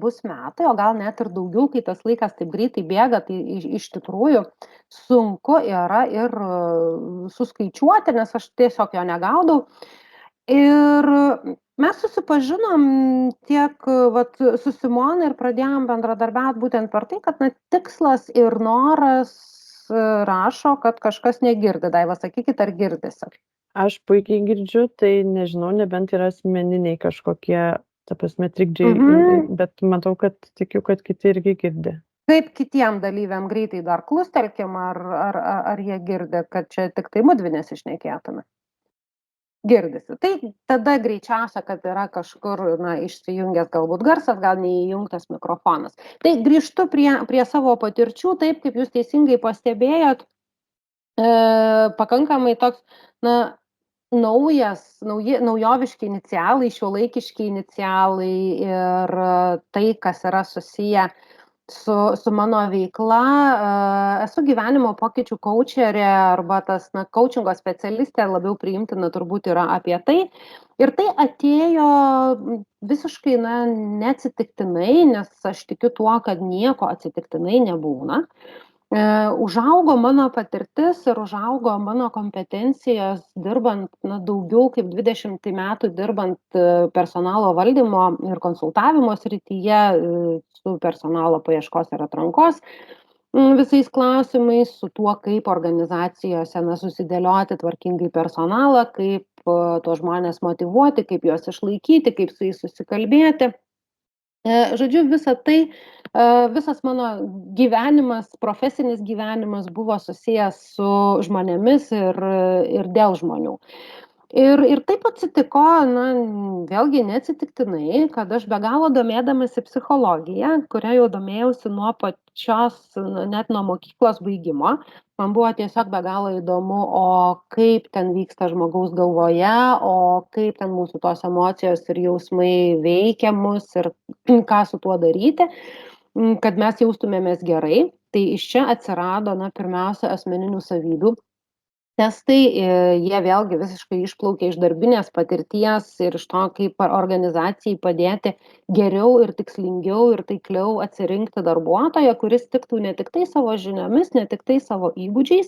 bus metai, o gal net ir daugiau, kai tas laikas taip greitai bėga, tai iš tikrųjų sunku yra ir suskaičiuoti, nes aš tiesiog jo negaudau. Ir mes susipažinom tiek vat su Simona ir pradėjom bendradarbiaut būtent per tai, kad na, tikslas ir noras rašo, kad kažkas negirdi. Daiva, sakykit, ar girdisi? Aš puikiai girdžiu, tai nežinau, nebent yra asmeniniai kažkokie, ta prasme, trikdžiai, bet matau, kad tikiu, kad kiti irgi girdi. Kaip kitiem dalyviam greitai dar klustelkim, ar jie girdi, kad čia tik tai mudvi nesišnekėtume? Girdisi. Tai tada greičiausia, kad yra kažkur išsijungęs galbūt garsas, gal neįjungtas mikrofonas. Tai grįžtu prie savo patirčių, taip kaip jūs teisingai pastebėjot, pakankamai toks, naujoviški inicialai, šiuolaikiški inicialai ir tai, kas yra susiję su mano veikla. Esu gyvenimo pokyčių kaučerė arba tas kaučingo specialistė, labiau priimtina turbūt yra apie tai. Ir tai atėjo visiškai neatsitiktinai, nes aš tikiu tuo, kad nieko atsitiktinai nebūna. Užaugo mano patirtis ir užaugo mano kompetencijos dirbant daugiau kaip 20 metų dirbant personalo valdymo ir konsultavimo srityje su personalo paieškos ir atrankos visais klausimais, su tuo, kaip organizacijose susidėlioti tvarkingai personalą, kaip tuos žmonės motyvuoti, kaip juos išlaikyti, kaip su jais susikalbėti. Žodžiu, visas mano gyvenimas, profesinis gyvenimas buvo susijęs su žmonėmis ir dėl žmonių. Ir taip atsitiko, vėlgi neatsitiktinai, kad aš be galo domėdamasi psichologija, kurią jau domėjausi nuo pačios, net nuo mokyklos baigimo, man buvo tiesiog be galo įdomu, o kaip ten vyksta žmogaus galvoje, o kaip ten mūsų tos emocijos ir jausmai veikia mus ir ką su tuo daryti, kad mes jaustumėmės gerai. Tai iš čia atsirado, pirmiausia, asmeninių savybių testai, jie vėlgi visiškai išplaukia iš darbinės patirties ir iš to, kaip organizacijai padėti geriau ir tikslingiau ir taikliau atsirinkti darbuotoją, kuris tiktų ne tik tai savo žiniomis, ne tik tai savo įgūdžiais,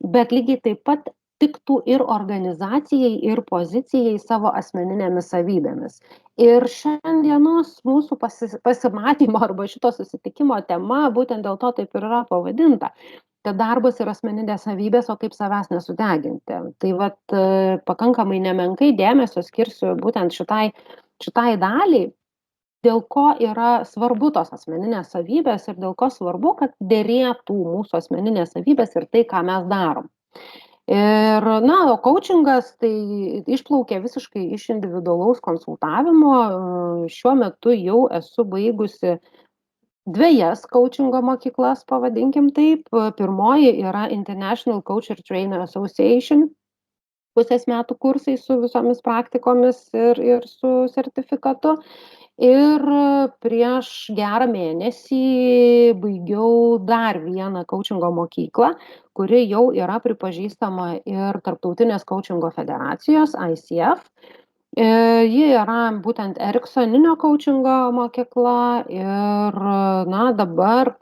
bet lygiai taip pat tiktų ir organizacijai, ir pozicijai savo asmeninėmis savybėmis. Ir šiandienos mūsų pasimatymo arba šito susitikimo tema būtent dėl to taip ir yra pavadinta. Kad darbas ir asmeninės savybės, o kaip savęs nesudeginti. Tai vat pakankamai nemenkai dėmesio skirsiu būtent šitai daliai, dėl ko yra svarbu tos asmeninės savybės ir dėl ko svarbu, kad dėrėtų mūsų asmeninės savybės ir tai, ką mes darom. Ir, o coachingas tai išplaukė visiškai iš individualaus konsultavimo. Šiuo metu jau esu baigusi dvejas coachingo mokyklas, pavadinkim taip. Pirmoji yra International Coach and Trainer Association, pusės metų kursai su visomis praktikomis ir su sertifikatu. Ir prieš gerą mėnesį baigiau dar vieną coachingo mokyklą, kuri jau yra pripažįstama ir Tarptautinės coachingo federacijos, ICF. Ji yra būtent Eriksoninio coachingo mokykla ir, dabar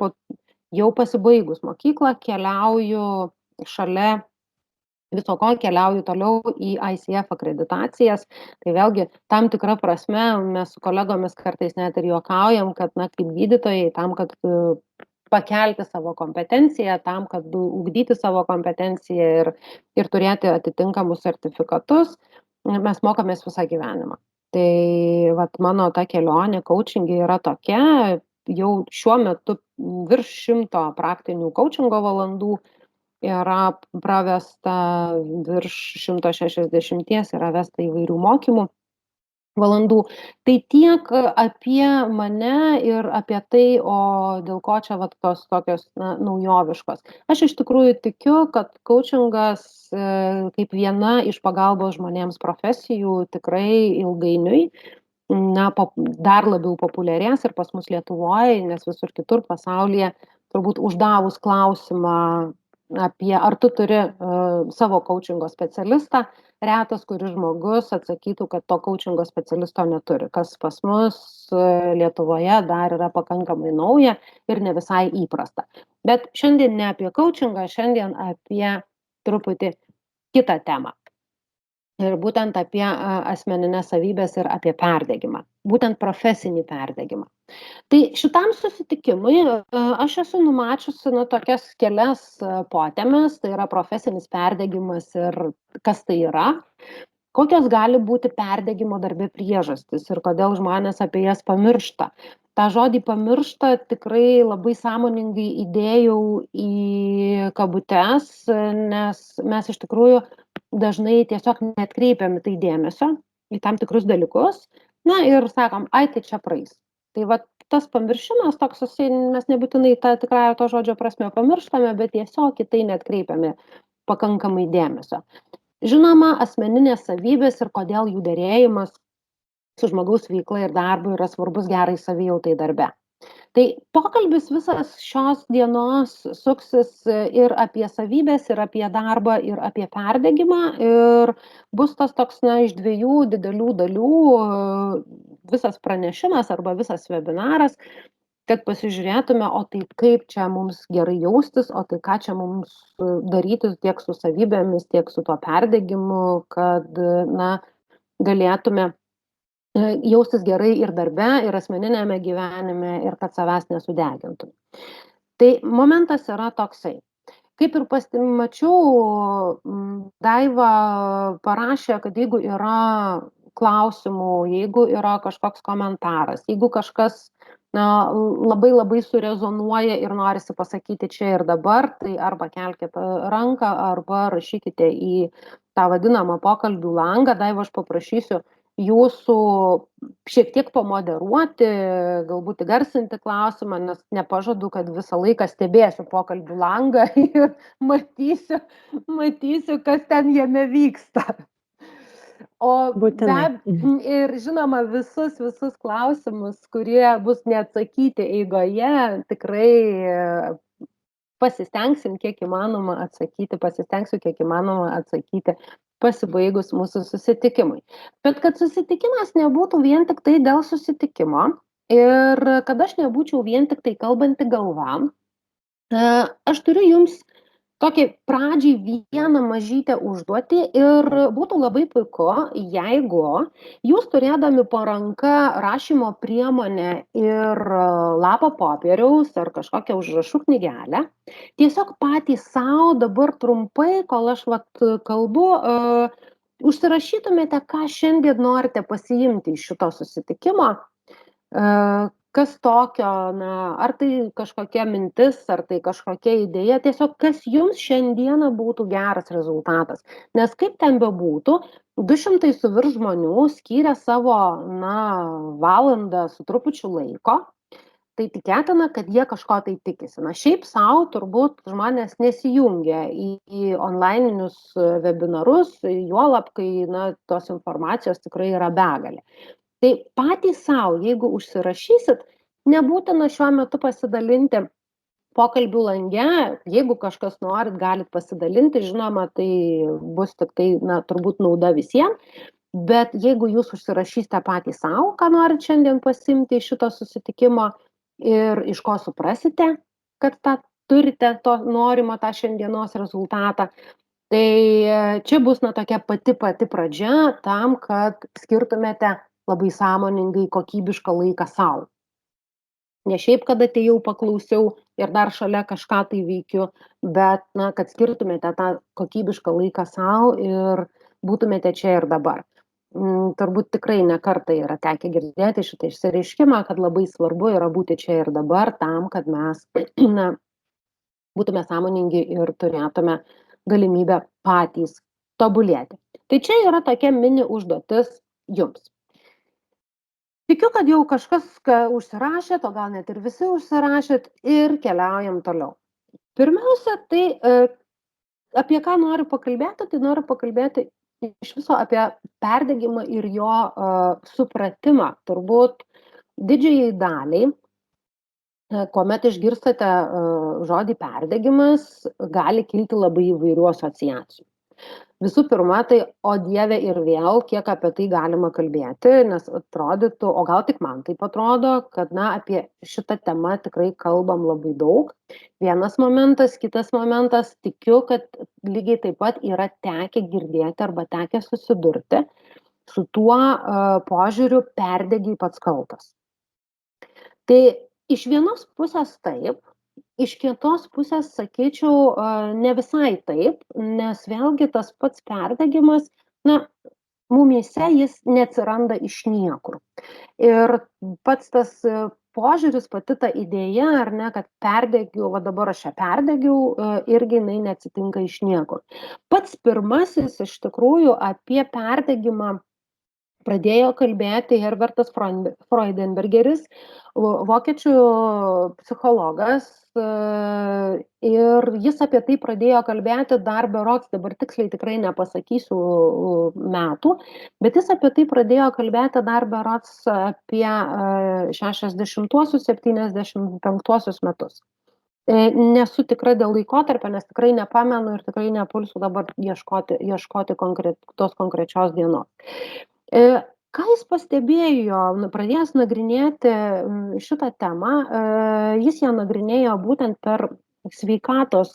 jau pasibaigus mokyklą keliauju šalia viso ko keliauju toliau į ICF akreditacijas. Tai vėlgi, tam tikra prasme mes su kolegomis kartais net ir juokaujam, kad, kaip gydytojai, tam, kad pakelti savo kompetenciją, tam, kad ugdyti savo kompetenciją ir turėti atitinkamus sertifikatus, mes mokomės visą gyvenimą. Tai mano ta kelionė coachinge yra tokia, jau šiuo metu virš 100 praktinių coachingo valandų yra pravesta, virš 160 yra vesta įvairių mokymų valandų. Tai tiek apie mane ir apie tai, o dėl ko čia tos tokios naujoviškos. Aš iš tikrųjų tikiu, kad coachingas kaip viena iš pagalbos žmonėms profesijų tikrai ilgainiui dar labiau populiarės ir pas mus Lietuvoje, nes visur kitur pasaulyje turbūt uždavus klausimą, ar tu turi savo coachingo specialistą, retas kuris žmogus atsakytų, kad to coachingo specialisto neturi, kas pas mus Lietuvoje dar yra pakankamai nauja ir ne visai įprasta. Bet šiandien ne apie coachingą, šiandien apie truputį kitą temą. Ir būtent apie asmeninės savybės ir apie perdegimą, būtent profesinį perdegimą. Tai šitam susitikimui aš esu numačiusi tokias kelias potemes, tai yra profesinis perdegimas ir kas tai yra, kokios gali būti perdegimo darbe priežastys ir kodėl žmonės apie jas pamiršta. Ta žodį pamiršta tikrai labai sąmoningai įdėjau į kabutes, nes mes iš tikrųjų dažnai tiesiog neatkreipiam į tai dėmesio, į tam tikrus dalykus, na ir sakom, ai, tai čia praeis. Tai va tas pamiršimas toks, mes nebūtinai tą tikrąją to žodžio prasme pamirštame, bet tiesiog į tai neatkreipiame pakankamai dėmesio. Žinoma, asmeninės savybės ir kodėl jų derėjimas su žmogaus veikla ir darbu yra svarbus gerai savijautai darbe. Tai pokalbis visas šios dienos suksis ir apie savybės, ir apie darbą, ir apie perdegimą. Ir bus tas toks, iš dviejų didelių dalių visas pranešimas arba visas webinaras, kad pasižiūrėtume, o tai kaip čia mums gerai jaustis, o tai ką čia mums daryti tiek su savybėmis, tiek su tuo perdegimu, kad galėtume jaustis gerai ir darbe, ir asmeninėme gyvenime, ir kad savęs nesudegintume. Tai momentas yra toksai. Kaip ir mačiau, Daiva parašė, kad jeigu yra klausimų, jeigu yra kažkoks komentaras, jeigu kažkas labai labai surezonuoja ir norisi pasakyti čia ir dabar, tai arba kelkite ranką, arba rašykite į tą vadinamą pokalbių langą. Daiva, aš paprašysiu jūsų šiek tiek pamoderuoti, galbūt įgarsinti klausimą, nes nepažadu, kad visą laiką stebėsiu pokalbių langą ir matysiu, kas ten jame vyksta. Ir žinoma, visus klausimus, kurie bus neatsakyti eigoje, tikrai pasistengsiu kiek įmanoma atsakyti pasibaigus mūsų susitikimui. Bet kad susitikimas nebūtų vien tik tai dėl susitikimo ir kad aš nebūčiau vien tik tai kalbanti galva, aš turiu jums tokį pradžiai vieną mažytę užduotį ir būtų labai puiku, jeigu jūs turėdami po ranka rašymo priemonę ir lapą popieriaus ar kažkokią užrašų knygelę, tiesiog patys savo dabar trumpai, kol aš kalbu, užsirašytumėte, ką šiandien norite pasiimti iš šito susitikimo, kas tokio, ar tai kažkokia mintis, ar tai kažkokia idėja, tiesiog kas jums šiandieną būtų geras rezultatas. Nes kaip ten bebūtų, 200 su virš žmonių skyrė savo, valandą su trupučiu laiko, tai tikėtina, kad jie kažko tai tikisi. Šiaip savo turbūt žmonės nesijungia į onlininius webinarus, juolab, kai tos informacijos tikrai yra begalė. Tai patys savo, jeigu užsirašysit, nebūtina šiuo metu pasidalinti pokalbių lange, jeigu kažkas norit, galit pasidalinti, žinoma, tai bus tik tai, turbūt nauda visiems, bet jeigu jūs užsirašysite patys savo, ką norit šiandien pasiimti iš šito susitikimo ir iš ko suprasite, kad turite to norimo tą šiandienos rezultatą, tai čia bus tokia pati pradžia tam, kad skirtumėte labai sąmoningai kokybišką laiką savo. Ne šiaip, kad atėjau, paklausiau ir dar šalia kažką tai veikiu, bet, kad skirtumėte tą kokybišką laiką savo ir būtumėte čia ir dabar. Turbūt tikrai ne kartą yra tekę girdėti šitą išsireiškimą, kad labai svarbu yra būti čia ir dabar tam, kad mes būtume sąmoningi ir turėtume galimybę patys tobulėti. Tai čia yra tokia mini užduotis jums. Tikiu, kad jau kažkas užsirašėt, o gal net ir visi užsirašėt ir keliaujam toliau. Pirmiausia, tai apie ką noriu pakalbėti, tai noriu pakalbėti iš viso apie perdegimą ir jo supratimą. Turbūt didžiajai daliai Kuomet išgirstate žodį perdegimas, gali kilti labai įvairių asociacijų. Visų pirma, tai o Dieve ir vėl, kiek apie tai galima kalbėti, nes atrodytų, o gal tik man taip atrodo, kad apie šitą temą tikrai kalbam labai daug. Vienas momentas, kitas momentas, tikiu, kad lygiai taip pat yra tekę girdėti arba tekę susidurti su tuo požiūriu perdegi pats kaltas. Tai iš vienos pusės taip, iš kitos pusės sakyčiau, ne visai taip, nes vėlgi tas pats perdegimas, mumyse jis neatsiranda iš niekur. Ir pats tas požiūris, pati ta idėja, ar ne, kad perdegiau, va dabar aš čia perdegiau, irgi jinai neatsitinka iš niekur. Pats pirmasis iš tikrųjų apie perdegimą pradėjo kalbėti Herbertas Freudenbergeris, vokiečių psichologas, ir jis apie tai pradėjo kalbėti dar berods, dabar tiksliai tikrai nepasakysiu metų, bet jis apie tai pradėjo kalbėti dar berods apie 60-uosius, 75-uosius metus. Nesu tikra dėl laikotarpio, nes tikrai nepamenu ir tikrai nepulsiu dabar ieškoti tos konkrečios dienos. Ką jis pastebėjo, pradėjęs nagrinėti šitą temą, jis ją nagrinėjo būtent per sveikatos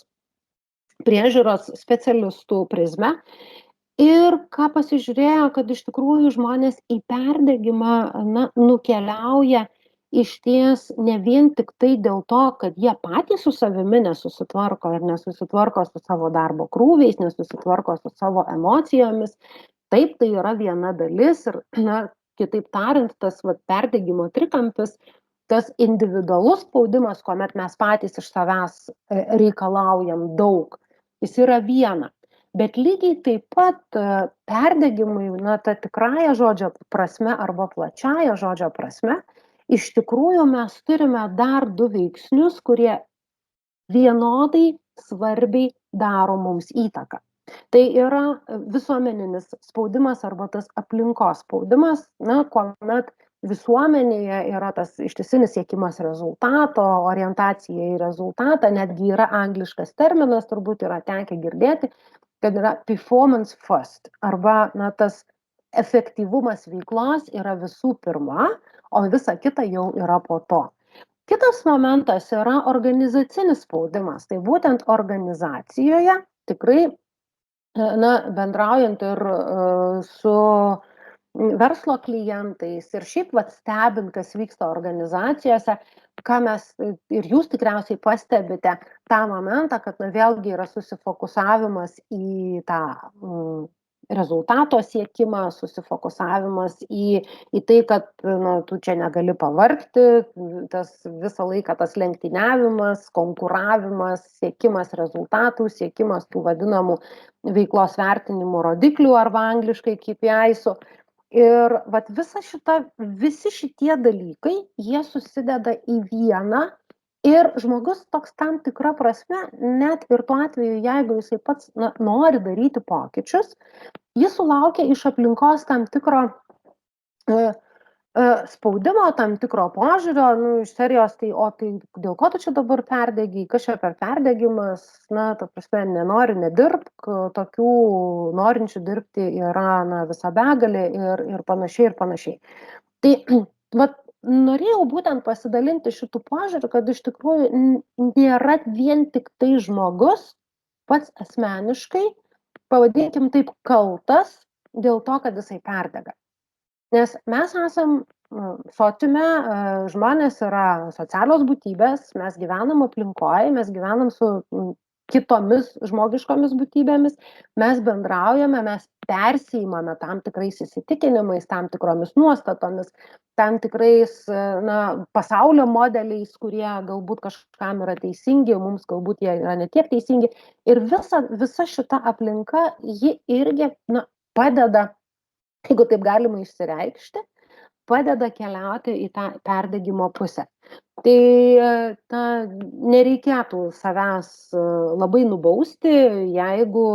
priežiūros specialistų prizmę ir ką pasižiūrėjo, kad iš tikrųjų žmonės į perdegimą nukeliauja išties ne vien tik tai dėl to, kad jie patys su savimi nesusitvarko ir nesusitvarko su savo darbo krūviais, nesusitvarko su savo emocijomis. Taip, tai yra viena dalis ir, kitaip tariant, tas perdegimo trikampis, tas individualus spaudimas, kuomet mes patys iš savęs reikalaujam daug, jis yra viena. Bet lygiai taip pat perdegimui, ta tikrąja žodžio prasme arba plačiaja žodžio prasme, iš tikrųjų mes turime dar du veiksnius, kurie vienodai svarbiai daro mums įtaką. Tai yra visuomeninis spaudimas arba tas aplinkos spaudimas, kuomet visuomenėje yra tas ištisinis siekimas rezultato, orientacija į rezultatą, netgi yra angliškas terminas, turbūt yra tekę girdėti, kad yra performance first, arba tas efektyvumas veiklos yra visų pirma, o visa kita jau yra po to. Kitas momentas yra organizacinis spaudimas, tai būtent organizacijoje tikrai bendraujant ir su verslo klientais ir šiaip stebint, kas vyksta organizacijose, ką mes ir jūs tikriausiai pastebite tą momentą, kad vėlgi yra susifokusavimas į tą rezultato siekimą, susifokusavimas į tai, kad tu čia negali pavargti, tas visą laiką tas lenktyniavimas, konkuravimas, siekimas rezultatų, siekimas tų vadinamų veiklos vertinimo rodiklių arba angliškai KPIs-ų. Ir visi šitie dalykai, jie susideda į vieną ir žmogus toks tam tikra prasme, net ir tuo atveju, jeigu jisai pats nori daryti pokyčius, jis sulaukia iš aplinkos tam tikro spaudimo, tam tikro požiūrio, iš serijos, tai dėl ko tu čia dabar perdegi, kas čia per perdegimas, ta prasme, nenori nedirbk, tokių norinčių dirbti yra visa begalė ir panašiai ir panašiai. Tai norėjau būtent pasidalinti šitų požiūrių, kad iš tikrųjų nėra vien tik tai žmogus pats asmeniškai, pavadinkim taip, kaltas dėl to, kad jisai perdega. Nes mes esam sociume, žmonės yra socialios būtybės, mes gyvenam aplinkoje, mes gyvenam su kitomis žmogiškomis būtybėmis, mes bendraujame, mes persiimame tam tikrais įsitikinimais, tam tikromis nuostatomis, tam tikrais pasaulio modeliais, kurie galbūt kažkam yra teisingi, mums galbūt jie yra ne tiek teisingi. Ir visa šita aplinka, ji irgi padeda, jeigu taip galima išsireikšti, padeda keliauti į tą perdegimo pusę. Tai nereikėtų savęs labai nubausti, jeigu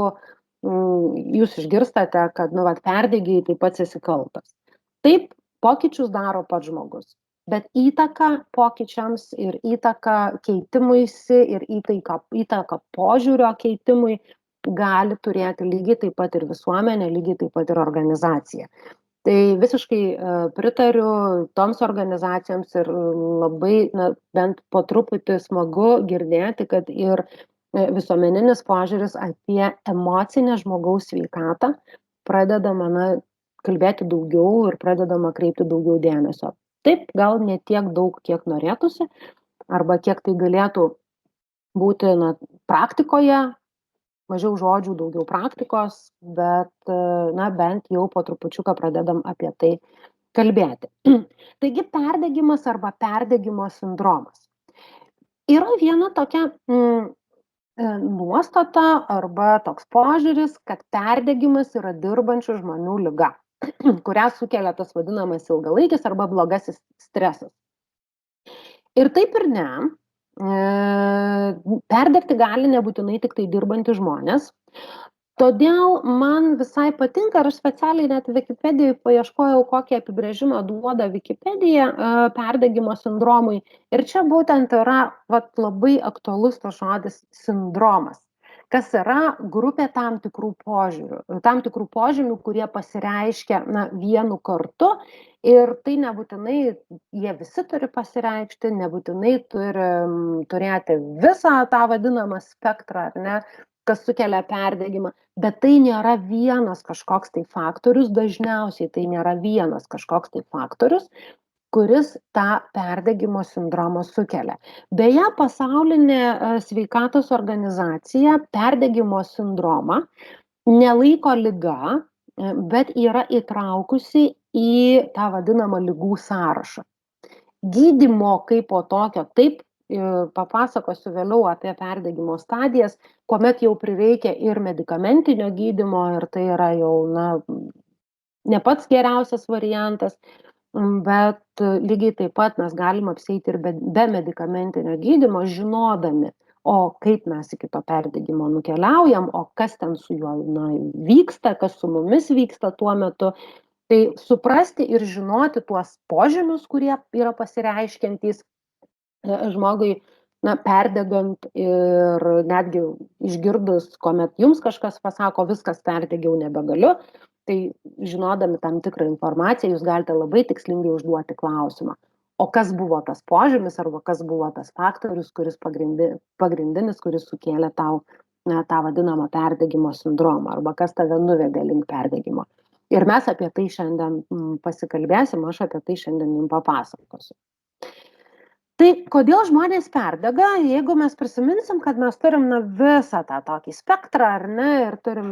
jūs išgirstate, kad perdegiai, tai pats esi kaltas. Taip, pokyčius daro pats žmogus. bet įtaka pokyčiams ir įtaka keitimuisi ir įtaka požiūrio keitimui gali turėti lygiai taip pat ir visuomenė, lygiai taip pat ir organizacija. Tai visiškai pritariu toms organizacijoms ir labai, bent po truputį smagu girdėti, kad ir visuomeninis požiūris apie emocinę žmogaus sveikatą pradedama kalbėti daugiau ir pradedama kreipti daugiau dėmesio. Taip, gal ne tiek daug, kiek norėtųsi, arba kiek tai galėtų būti praktikoje, mažiau žodžių, daugiau praktikos, bet bent jau po trupučiuką pradedam apie tai kalbėti. Taigi perdegimas arba perdegimo sindromas. Yra viena tokia nuostata arba toks požiūris, kad perdegimas yra dirbančių žmonių liga, kurią sukelia tas vadinamas ilgalaikis arba blogasis stresas. Ir taip ir ne. Perdegti gali nebūtinai tik tai dirbantys žmonės. Todėl man visai patinka, ir aš specialiai net Wikipedijoje paieškojau, kokį apibrėžimą duoda Wikipedija perdegimo sindromui. Ir čia būtent yra labai aktualus tas žodis sindromas, kas yra grupė tam tikrų požymių, kurie pasireiškia vienu kartu. Ir tai nebūtinai jie visi turi pasireikšti, nebūtinai turi turėti visą tą vadinamą spektrą, ar ne, kas sukelia perdegimą, bet tai nėra vienas kažkoks tai faktorius, dažniausiai tai nėra vienas kažkoks tai faktorius, kuris tą perdegimo sindromą sukelia. Beje, Pasaulinė sveikatos organizacija perdegimo sindromą nelaiko liga, bet yra įtraukusi į tą vadinamą ligų sąrašą. Gydymo kaip po tokio, taip, papasakosiu vėliau apie perdegimo stadijas, kuomet jau prireikia ir medikamentinio gydymo, ir tai yra jau ne pats geriausias variantas, bet lygiai taip pat mes galim apsieiti ir be medikamentinio gydymo, žinodami, o kaip mes iki to perdegimo nukeliaujam, o kas ten su juo vyksta, kas su mumis vyksta tuo metu. Tai suprasti ir žinoti tuos požymius, kurie yra pasireiškiantys žmogui perdegant, ir netgi išgirdus, kuomet jums kažkas pasako, viskas, perdegiau, nebegaliu, tai žinodami tam tikrą informaciją, jūs galite labai tikslingai užduoti klausimą, o kas buvo tas požymis arba kas buvo tas faktorius, kuris pagrindinis, kuris sukėlė tau tą vadinamą perdegimo sindromą, arba kas tave nuvedė link perdegimo. Ir mes apie tai šiandien pasikalbėsim, aš apie tai šiandien jums papasakosiu. Tai kodėl žmonės perdega, jeigu mes prisiminsim, kad mes turim visą tą tokį spektrą, ar ne, ir turim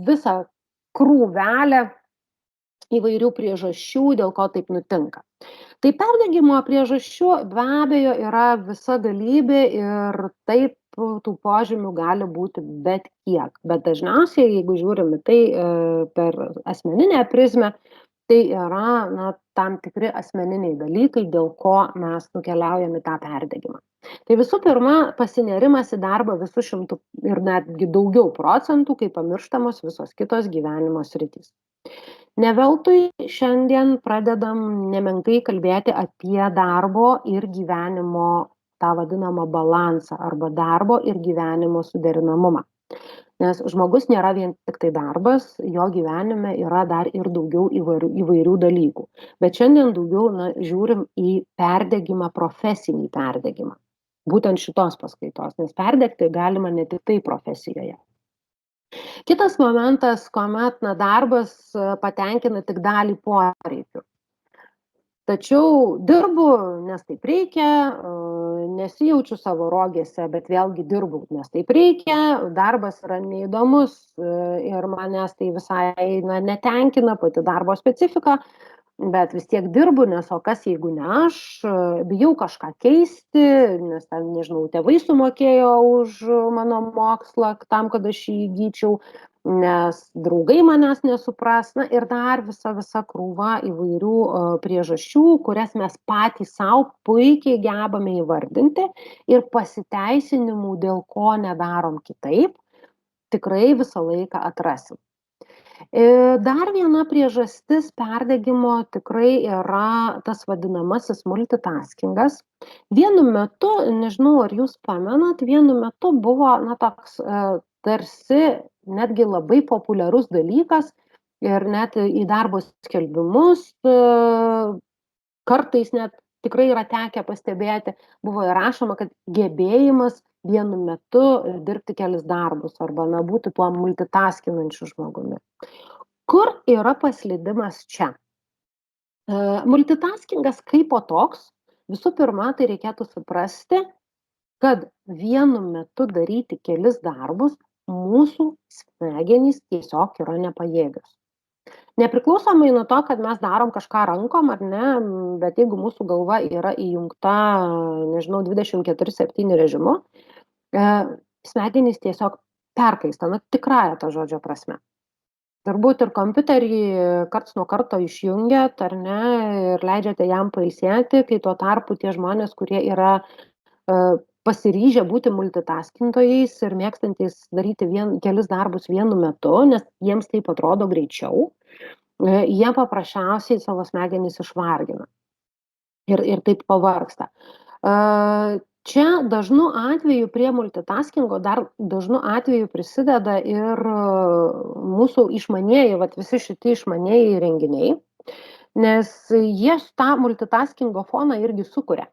visą krūvelę įvairių priežasčių, dėl ko taip nutinka. Tai perdegimo priežasčių be abejo yra visa galybė ir taip tų požymių gali būti bet kiek. Bet dažniausiai, jeigu žiūrim į tai per asmeninę prizmę, tai yra tam tikri asmeniniai dalykai, dėl ko mes nukeliaujam į tą perdegimą. Tai visų pirma, pasinerimas į darbą visų 100 ir netgi daugiau procentų, kai pamirštamos visos kitos gyvenimo sritys. Ne veltui šiandien pradedam nemenkai kalbėti apie darbo ir gyvenimo tą vadinamą balansą arba darbo ir gyvenimo suderinamumą. Nes žmogus nėra vien tik tai darbas, jo gyvenime yra dar ir daugiau įvairių dalykų. Bet šiandien daugiau žiūrim į perdegimą, profesinį perdegimą. Būtent šitos paskaitos, nes perdegti galima ne tik tai profesijoje. Kitas momentas, kuomet darbas patenkina tik dalį poreikių. Tačiau dirbu, nes taip reikia, nesijaučiu savo rogėse, bet vėlgi dirbu, nes taip reikia, darbas yra neįdomus ir manęs tai visai netenkina pati darbo specifika, bet vis tiek dirbu, nes o kas jeigu ne aš, bijau kažką keisti, nes ten, nežinau, tėvai sumokėjo už mano mokslą tam, kad aš jį įgyčiau, nes draugai manęs nesupras, ir dar visa krūva įvairių priežasčių, kurias mes patys savo puikiai gebame įvardinti ir pasiteisinimų, dėl ko nedarom kitaip, tikrai visą laiką atrasim. Dar viena priežastis perdegimo tikrai yra tas vadinamasis multitaskingas. Vienu metu, nežinau, ar jūs pamenat, vienu metu buvo, toks tarsi netgi labai populiarus dalykas ir net į darbo skelbimus kartais net tikrai yra tekę pastebėti, buvo įrašoma, kad gebėjimas vienu metu dirbti kelis darbus arba būti tuo multitaskinančiu žmogumi. Kur yra paslydimas čia? Multitaskingas kaipo toks, visų pirma, tai reikėtų suprasti, kad vienu metu daryti kelis darbus mūsų smegenys tiesiog yra nepajėgios. Nepriklausomai nuo to, kad mes darom kažką rankom ar ne, bet jeigu mūsų galva yra įjungta, 24/7 režimu, smegenys tiesiog perkaista, tikrąja to žodžio prasme. Turbūt ir kompiuterį karts nuo karto išjungiat, ar ne, ir leidžiate jam pailsėti, kai tuo tarpu tie žmonės, kurie yra pasiryžę būti multitaskintojais ir mėgstantys daryti kelis darbus vienu metu, nes jiems taip atrodo greičiau, jie paprasčiausiai savo smegenys išvargina ir taip pavargsta. Čia dažnu atveju prie multitaskingo dar dažnu atveju prisideda ir mūsų išmanieji, visi šitie išmanieji įrenginiai, nes jie tą multitaskingo foną irgi sukuria.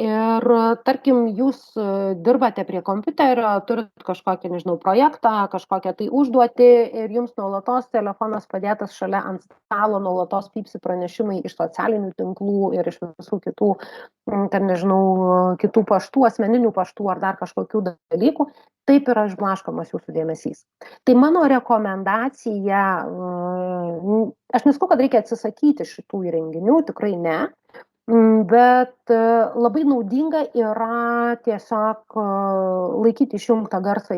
Ir tarkim, jūs dirbate prie kompiuterio, turit kažkokį, projektą, kažkokią tai užduotį ir jums nuolatos telefonas padėtas šalia ant stalo, nuolatos pypsi pranešimai iš socialinių tinklų ir iš visų kitų, kitų paštų, asmeninių paštų ar dar kažkokių dalykų, taip yra išblaškomas jūsų dėmesys. Tai mano rekomendacija, aš nesakau, kad reikia atsisakyti šitų įrenginių, tikrai ne, bet labai naudinga yra tiesiog laikyti išjungtą garsą,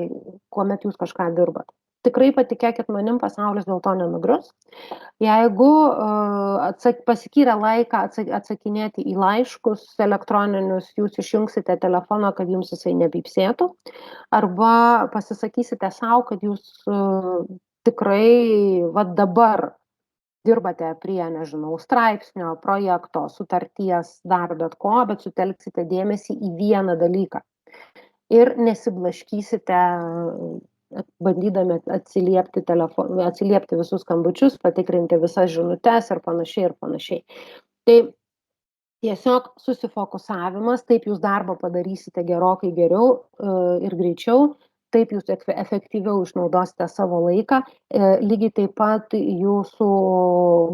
kuomet jūs kažką dirbat. Tikrai patikėkit manim, pasaulis dėl to nenugrius. Jeigu paskyrę laiką atsakinėti į laiškus elektroninius, jūs išjungsite telefoną, kad jums jisai nepypsėtų, arba pasisakysite savo, kad jūs tikrai dabar dirbate prie, straipsnio, projekto, sutarties, dar bet ko, bet sutelksite dėmesį į vieną dalyką. Ir nesiblaškysite, bandydami atsiliepti visus skambučius, patikrinti visas žinutes ir panašiai. Tai tiesiog susifokusavimas, taip jūs darbą padarysite gerokai geriau ir greičiau, taip jūs efektyviau išnaudosite savo laiką, lygiai taip pat jūsų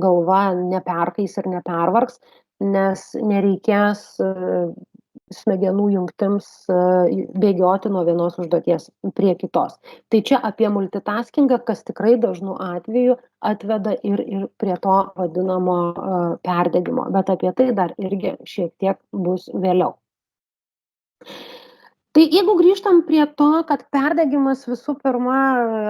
galva neperkais ir nepervargs, nes nereikės smegenų jungtims bėgioti nuo vienos užduoties prie kitos. Tai čia apie multitaskingą, kas tikrai dažnu atveju atveda ir prie to vadinamo perdegimo, bet apie tai dar irgi šiek tiek bus vėliau. Tai jeigu grįžtam prie to, kad perdegimas visų pirma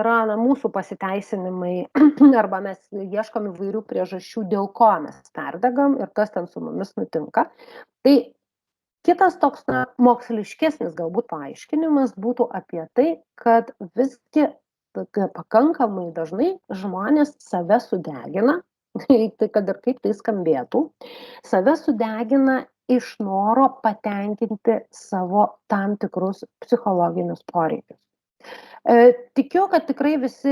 yra mūsų pasiteisinimai arba mes ieškom įvairių priežasčių, dėl ko mes perdegam ir kas ten su mumis nutinka, tai kitas toks moksliškesnis galbūt paaiškinimas būtų apie tai, kad visgi pakankamai dažnai žmonės save sudegina, tai kad ir kaip tai skambėtų, save sudegina iš noro patenkinti savo tam tikrus psichologinius poreikius. Tikiu, kad tikrai visi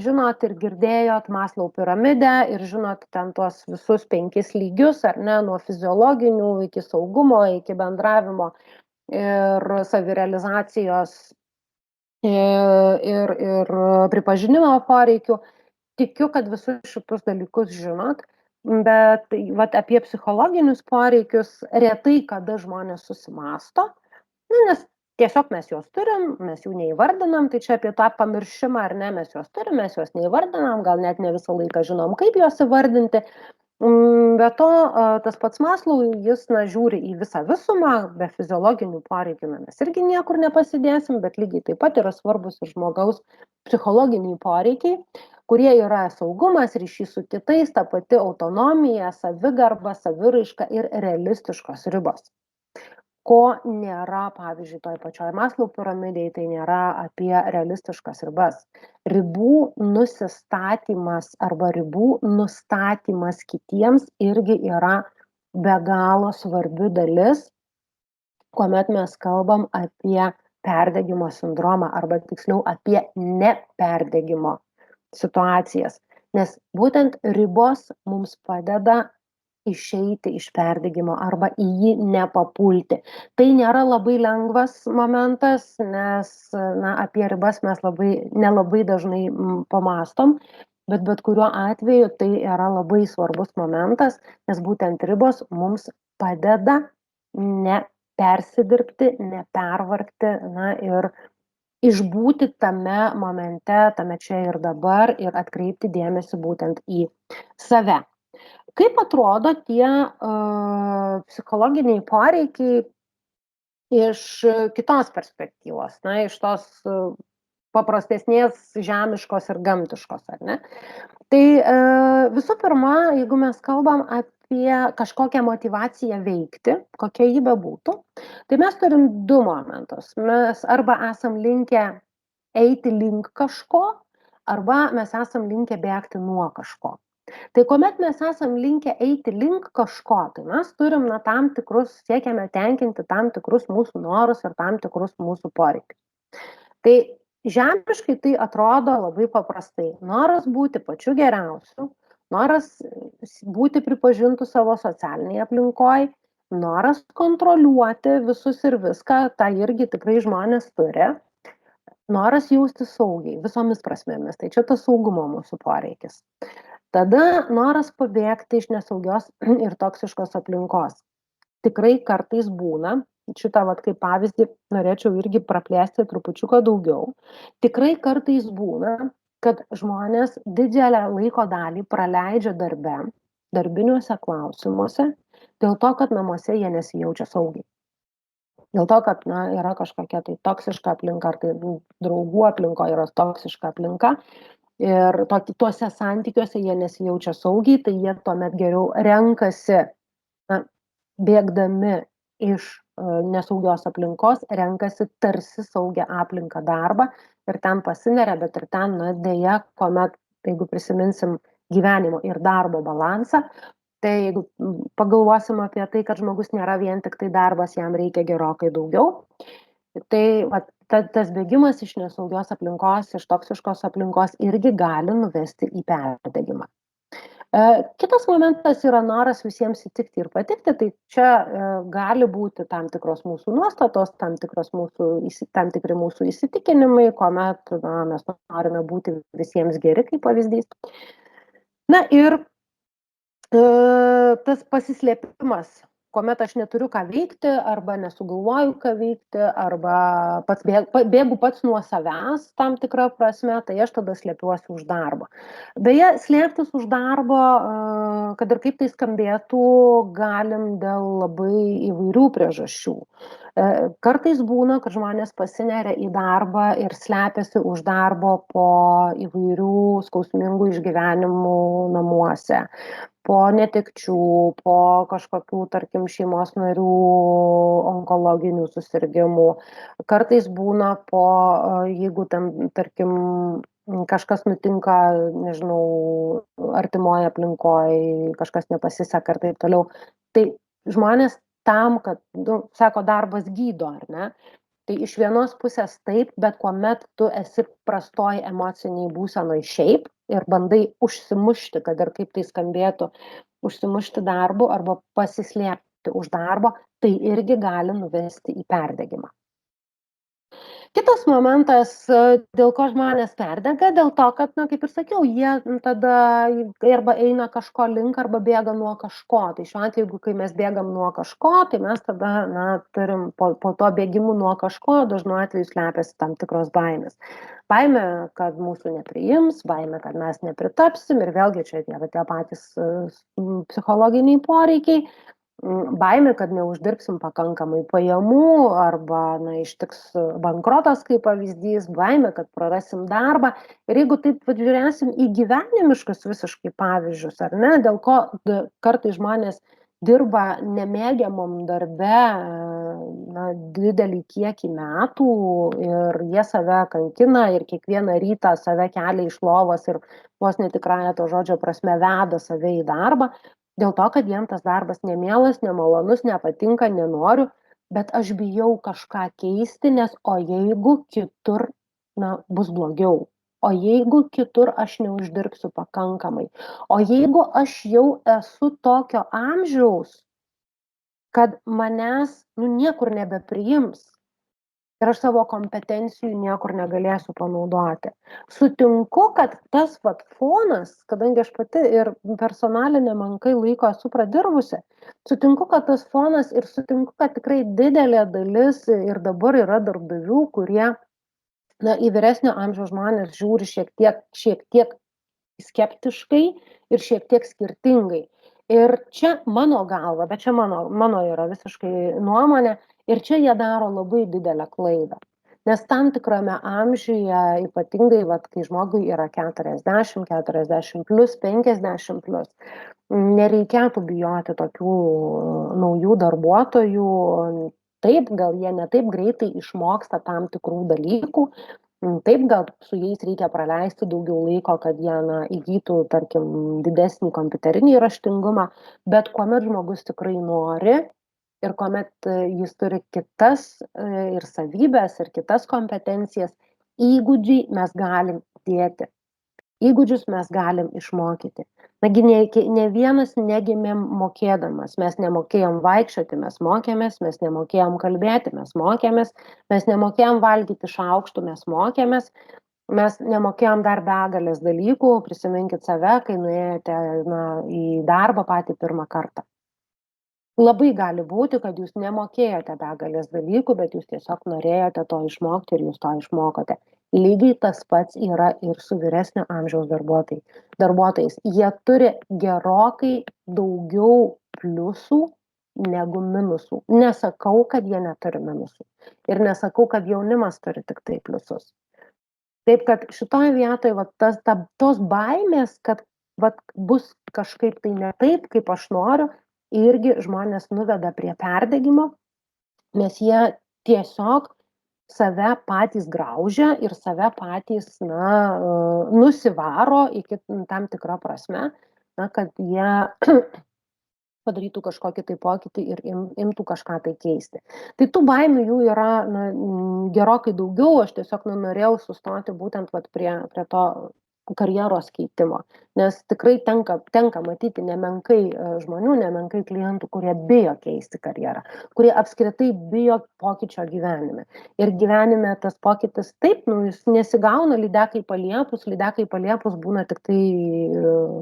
žinot ir girdėjot Maslow piramidę ir žinot ten tuos visus 5 lygius, ar ne, nuo fiziologinių iki saugumo, iki bendravimo ir savirealizacijos ir pripažinimo poreikių. Tikiu, kad visus šitus dalykus žinot, bet apie psichologinius poreikius retai kada žmonės susimąsto, nes tiesiog mes juos turim, mes jų neįvardinam, tai čia apie tą pamiršimą, ar ne, mes juos turim, mes juos neįvardinam, gal net ne visą laiką žinom, kaip juos įvardinti. Be to, tas pats Maslow, jis žiūri į visą visumą, be fiziologinių poreikių mes irgi niekur nepasidėsim, bet lygiai taip pat yra svarbus ir žmogaus psichologiniai poreikiai, kurie yra saugumas, ryšys su kitais, ta pati autonomija, savigarba, saviraiška ir realistiškos ribos. ko nėra, pavyzdžiui, toj pačioj Maslow piramidėj, tai nėra apie realistiškas ribas. Ribų nusistatymas arba ribų nustatymas kitiems irgi yra be galo svarbi dalis, kuomet mes kalbam apie perdegimo sindromą arba tiksliau apie neperdegimo situacijas. Nes būtent ribos mums padeda išeiti iš perdegimo arba į jį nepapulti. Tai nėra labai lengvas momentas, nes apie ribas mes nelabai dažnai pamastom, bet kuriuo atveju tai yra labai svarbus momentas, nes būtent ribos mums padeda nepersidirbti, nepervargti ir išbūti tame momente, tame čia ir dabar ir atkreipti dėmesį būtent į save. Kaip atrodo tie psichologiniai poreikiai iš kitos perspektyvos, iš tos paprastesnės žemiškos ir gamtiškos, ar ne? Tai visų pirma, jeigu mes kalbam apie kažkokią motyvaciją veikti, kokia ji bebūtų, tai mes turim du momentus. Mes arba esam linkę eiti link kažko, arba mes esam linkę bėgti nuo kažko. Tai kuomet mes esam linkę eiti link kažko, tai mes turim tam tikrus, siekiame tenkinti tam tikrus mūsų norus ir tam tikrus mūsų poreikius. Tai žemiškai tai atrodo labai paprastai. Noras būti pačiu geriausiu, noras būti pripažintų savo socialinėje aplinkoje, noras kontroliuoti visus ir viską, tą irgi tikrai žmonės turi, noras jausti saugiai, visomis prasmėmis, tai čia tas saugumo mūsų poreikis. Tada noras pabėgti iš nesaugios ir toksiškos aplinkos. Tikrai kartais būna, šitą kaip pavyzdį norėčiau irgi praplėsti trupučiuką daugiau, tikrai kartais būna, kad žmonės didžiulę laiko dalį praleidžia darbe, darbiniuose klausimuose, dėl to, kad namuose jie nesijaučia saugiai. Dėl to, kad yra kažkokia tai toksiška aplinka, ar tai draugų aplinkoje yra toksiška aplinka, ir tuose santykiuose jie nesijaučia saugiai, tai jie tuomet geriau renkasi, bėgdami iš nesaugios aplinkos, renkasi tarsi saugią aplinką darbą ir ten pasineria, bet ir ten, dėja, kuomet, jeigu prisiminsim gyvenimo ir darbo balansą, tai jeigu pagalvosim apie tai, kad žmogus nėra vien tik tai darbas, jam reikia gerokai daugiau, tai tas bėgimas iš nesaugios aplinkos, iš toksiškos aplinkos irgi gali nuvesti į perdegimą. Kitas momentas yra noras visiems įtikti ir patikti, tai čia gali būti tam tikros mūsų nuostatos, tam tikri mūsų įsitikinimai, kuomet mes norime būti visiems geri, kaip pavyzdys. Ir tas pasislėpimas, kuomet aš neturiu ką veikti, arba nesugalvoju ką veikti, arba bėgu pats nuo savęs tam tikrą prasme, tai aš tada slėpiuosi už darbo. Beje, slėptis už darbo, kad ir kaip tai skambėtų, galim dėl labai įvairių priežasčių. Kartais būna, kad žmonės pasineria į darbą ir slepiasi už darbo po įvairių skausmingų išgyvenimų namuose, po netekčių, po kažkokių, tarkim, šeimos narių onkologinių susirgimų. Kartais būna jeigu ten, tarkim, kažkas nutinka, nežinau, artimoje aplinkoje, kažkas nepasiseka ir taip toliau. Tai žmonės tam, kad, sako, darbas gydo, ar ne? Tai iš vienos pusės taip, bet kuomet tu esi prastoj emociniai būsenoj šiaip ir bandai užsimušti, kad ir kaip tai skambėtų, užsimušti darbu arba pasislėpti už darbo, tai irgi gali nuvesti į perdegimą. Kitas momentas, dėl ko žmonės perdega, dėl to, kad, kaip ir sakiau, jie tada arba eina kažko link, arba bėga nuo kažko. Tai šiuo atveju, kai mes bėgam nuo kažko, tai mes tada, turim po to bėgimų nuo kažko, dažnu atveju slepiasi tam tikros baimės. Baimė, kad mūsų nepriims, baimė, kad mes nepritapsim ir vėlgi čia tie patys psichologiniai poreikiai. Baimė, kad neuždirbsim pakankamai pajamų arba ištiks bankrotas kaip pavyzdys, baimė, kad prarasim darbą. Ir jeigu taip žiūrėsim į gyvenimiškus visiškai pavyzdžius, ar ne, dėl ko kartais žmonės dirba nemėgiamam darbe didelį kiekį metų ir jie save kankina ir kiekvieną rytą save kelia iš lovos ir vos netikrąja to žodžio prasme veda save į darbą, dėl to, kad jiem tas darbas nemielas, nemalonus, nepatinka, nenoriu, bet aš bijau kažką keisti, nes o jeigu kitur bus blogiau, o jeigu kitur aš neuždirbsiu pakankamai, o jeigu aš jau esu tokio amžiaus, kad manęs niekur nebepriims ir aš savo kompetencijų niekur negalėsiu panaudoti. Sutinku, kad tas fonas, kadangi aš pati ir personalinė menkai laiko esu pradirbusi, sutinku, kad tas fonas ir sutinku, kad tikrai didelė dalis ir dabar yra darbdavių, kurie į vyresnio amžiaus žmonės žiūri šiek tiek skeptiškai ir šiek tiek skirtingai. Ir čia mano galva, bet čia mano yra visiškai nuomonė, ir čia jie daro labai didelę klaidą. Nes tam tikrame amžiuje, ypatingai, kai žmogui yra 40, 40 plus, 50 plus, nereikėtų bijoti tokių naujų darbuotojų. Taip, gal jie ne taip greitai išmoksta tam tikrų dalykų, taip, gal su jais reikia praleisti daugiau laiko, kad jie įgytų, tarkim, didesnį kompiuterinį raštingumą, bet kuomet žmogus tikrai nori ir kuomet jis turi kitas ir savybės, ir kitas kompetencijas, įgūdžiai mes galim dėti. Įgūdžius mes galim išmokyti. Nagi ne vienas negimėm mokėdamas, mes nemokėjom vaikščioti, mes mokėmės, mes nemokėjom kalbėti, mes mokėmės, mes nemokėjom valgyti šaukštų, mes mokėmės, mes nemokėjom dar begalės dalykų, prisiminkit save, kai nuėjote į darbą patį pirmą kartą. Labai gali būti, kad jūs nemokėjote begalės dalykų, bet jūs tiesiog norėjote to išmokti ir jūs to išmokote. Lygiai tas pats yra ir su vyresnio amžiaus darbuotojais. Jie turi gerokai daugiau pliusų negu minusų. Nesakau, kad jie neturi minusų. Ir nesakau, kad jaunimas turi tik tai pliusus. Taip, kad šitoje vietoje tos baimės, kad bus kažkaip tai ne taip, kaip aš noriu, irgi žmonės nuveda prie perdegimo, nes jie tiesiog save patys graužia ir save patys nusivaro iki tam tikrą prasme, kad jie padarytų kažkokį tai pokytį ir imtų kažką tai keisti. Tai tų baimių jų yra gerokai daugiau, aš tiesiog norėjau sustoti būtent prie to karjeros keitimo, nes tikrai tenka matyti nemenkai žmonių, nemenkai klientų, kurie bijo keisti karjerą, kurie apskritai bijo pokyčio gyvenime. Ir gyvenime tas pokytis taip, jis nesigauna lydekai paliepus būna tik tai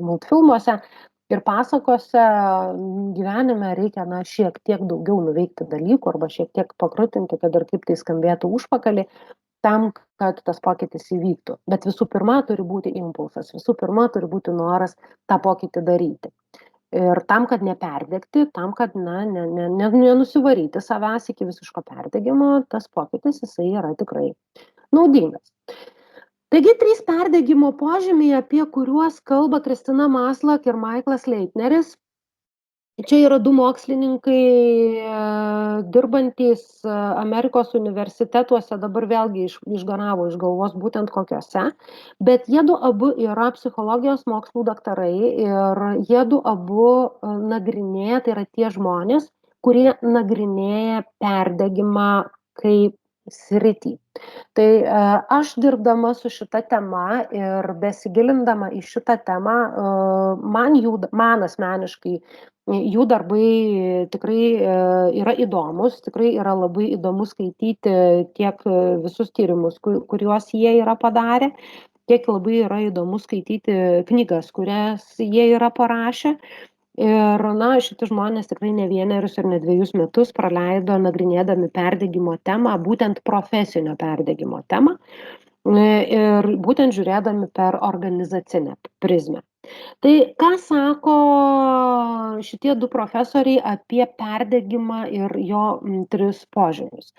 multfilmuose ir pasakose. Gyvenime reikia šiek tiek daugiau nuveikti dalykų arba šiek tiek pakrutinti, kad ir kaip tai skambėtų užpakalį, tam, kad tas pokytis įvyktų. Bet visų pirma turi būti impulsas, visų pirma turi būti noras tą pokytį daryti. Ir tam, kad neperdegti, tam, kad nenusivaryti savęs iki visiško perdegimo, tas pokytis jisai yra tikrai naudingas. Taigi 3 perdegimo požymiai, apie kuriuos kalba Kristina Maslach ir Michaelas Leitneris. Čia yra 2 mokslininkai dirbantys Amerikos universitetuose, dabar vėlgi išgaravo iš galvos būtent kokiuose, bet jie abu yra psichologijos mokslų daktarai ir jie abu nagrinėja, tai yra tie žmonės, kurie nagrinėja perdegimą kaip sritį. Tai aš dirbdama su šita tema ir besigilindama į šitą temą, man asmeniškai jų darbai tikrai yra įdomus, tikrai yra labai įdomu skaityti tiek visus tyrimus, kuriuos jie yra padarę, tiek labai yra įdomu skaityti knygas, kurias jie yra parašę. Ir šitie žmonės tikrai ne vienerius ir ne 2 metus praleido nagrinėdami perdegimo temą, būtent profesinio perdegimo temą, ir būtent žiūrėdami per organizacinę prizmę. Tai ką sako šitie 2 profesoriai apie perdegimą ir jo 3 požymius?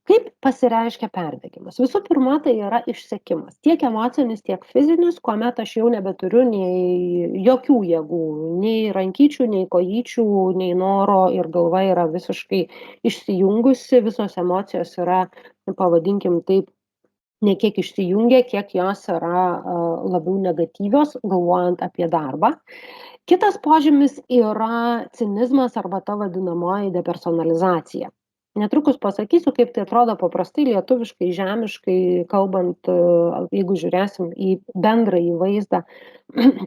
Kaip pasireiškia perdegimas? Visų pirma, tai yra išsekimas. Tiek emocinis, tiek fizinis, kuomet aš jau nebeturiu nei jokių jėgų, nei rankyčių, nei kojyčių, nei noro ir galva yra visiškai išsijungusi, visos emocijos yra, pavadinkim taip, ne kiek išsijungia, kiek jos yra labiau negatyvios, galvojant apie darbą. Kitas požymis yra cinizmas arba ta vadinamoji depersonalizacija. Netrukus pasakysiu, kaip tai atrodo paprastai lietuviškai, žemiškai kalbant, jeigu žiūrėsim į bendrąjį vaizdą,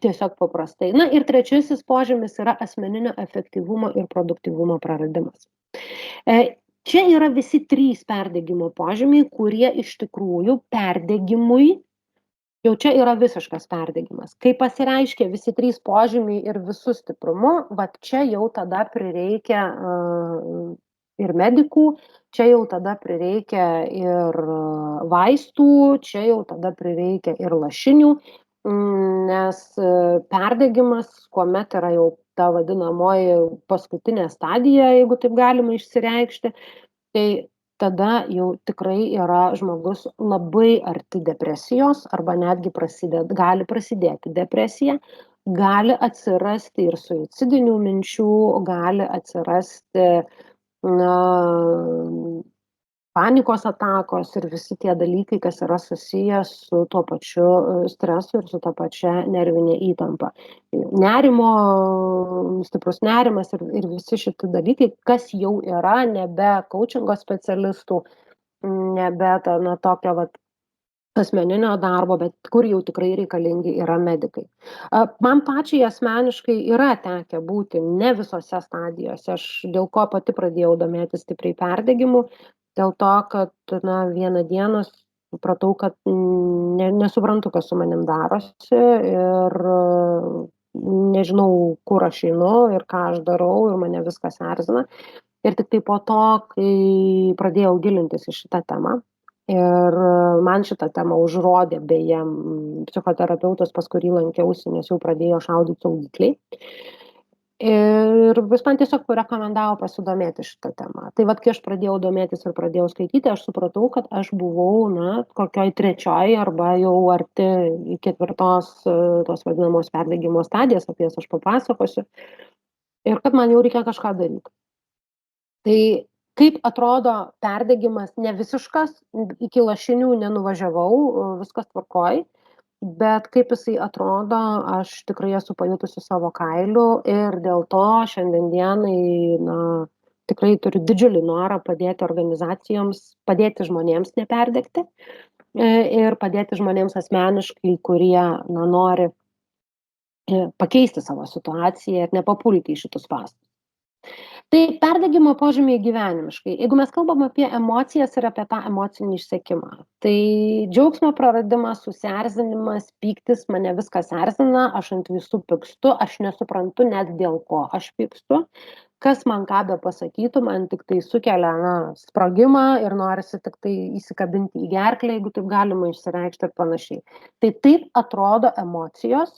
tiesiog paprastai. Na ir trečiasis požymis yra asmeninio efektyvumo ir produktyvumo praradimas. Čia yra visi trys perdegimo požymiai, kurie iš tikrųjų perdegimui jau čia yra visiškas perdegimas. Kai pasireiškia visi trys požymiai ir visu stiprumu, vat čia jau tada prireikia ir medikų, čia jau tada prireikia ir vaistų, čia jau tada prireikia ir lašinių, nes perdegimas, kuomet yra jau ta vadinamoji paskutinė stadija, jeigu taip galima išsireikšti, tai tada jau tikrai yra žmogus labai arti depresijos arba netgi gali prasidėti depresija, gali atsirasti ir suicidinių minčių, gali atsirasti na, panikos atakos ir visi tie dalykai, kas yra susiję su tuo pačiu stresu ir su ta pačia nervinė įtampa. Nerimo, stiprus nerimas ir visi šitie dalykai, kas jau yra nebe coachingo specialistų, nebe tokio asmeninio darbo, bet kur jau tikrai reikalingi yra medikai. Man pačiai asmeniškai yra tekę būti ne visose stadijose, aš dėl ko pati pradėjau domėtis stipriai perdegimu, dėl to, kad vieną dieną supratau, kad nesuprantu, kas su manim darosi ir nežinau, kur aš einu ir ką aš darau ir mane viskas erzina. Ir tik tai po to, kai pradėjau gilintis į šitą temą, ir man šitą temą užrodė beje psichoterapeutas, pas kurį lankiausi, nes jau pradėjo šaudyt saugikliai. Ir vis man tiesiog parekomendavo pasidomėti šitą temą. Tai vat, kai aš pradėjau domėtis ir pradėjau skaityti, aš supratau, kad aš buvau, kokioj trečioj arba jau arti ketvirtos tos vadinamos perdegimo stadijos, apie jas aš papasakosiu. Ir kad man jau reikia kažką daryti. Tai kaip atrodo perdegimas ne visiškas, iki lašinių nenuvažiavau, viskas tvarkoj, bet kaip jisai atrodo, aš tikrai esu pajutusi savo kailiu ir dėl to šiandien dienai, tikrai turiu didžiulį norą padėti organizacijoms, padėti žmonėms neperdegti ir padėti žmonėms asmeniškai, kurie nori pakeisti savo situaciją ir nepapulti į šitus spąstus. Tai perdegimo požymiai gyvenimiškai. Jeigu mes kalbam apie emocijas ir apie tą emocinį išsekimą, tai džiaugsmo praradimas, susierzinimas, pyktis, mane viskas erzina, aš ant visų pykstu, aš nesuprantu net dėl ko aš pykstu, kas man ką be pasakytų, man tik tai sukelia sprogimą ir norisi tik tai įsikabinti į gerklę, jeigu taip galima išsireikšti ir panašiai. Tai taip atrodo emocijos,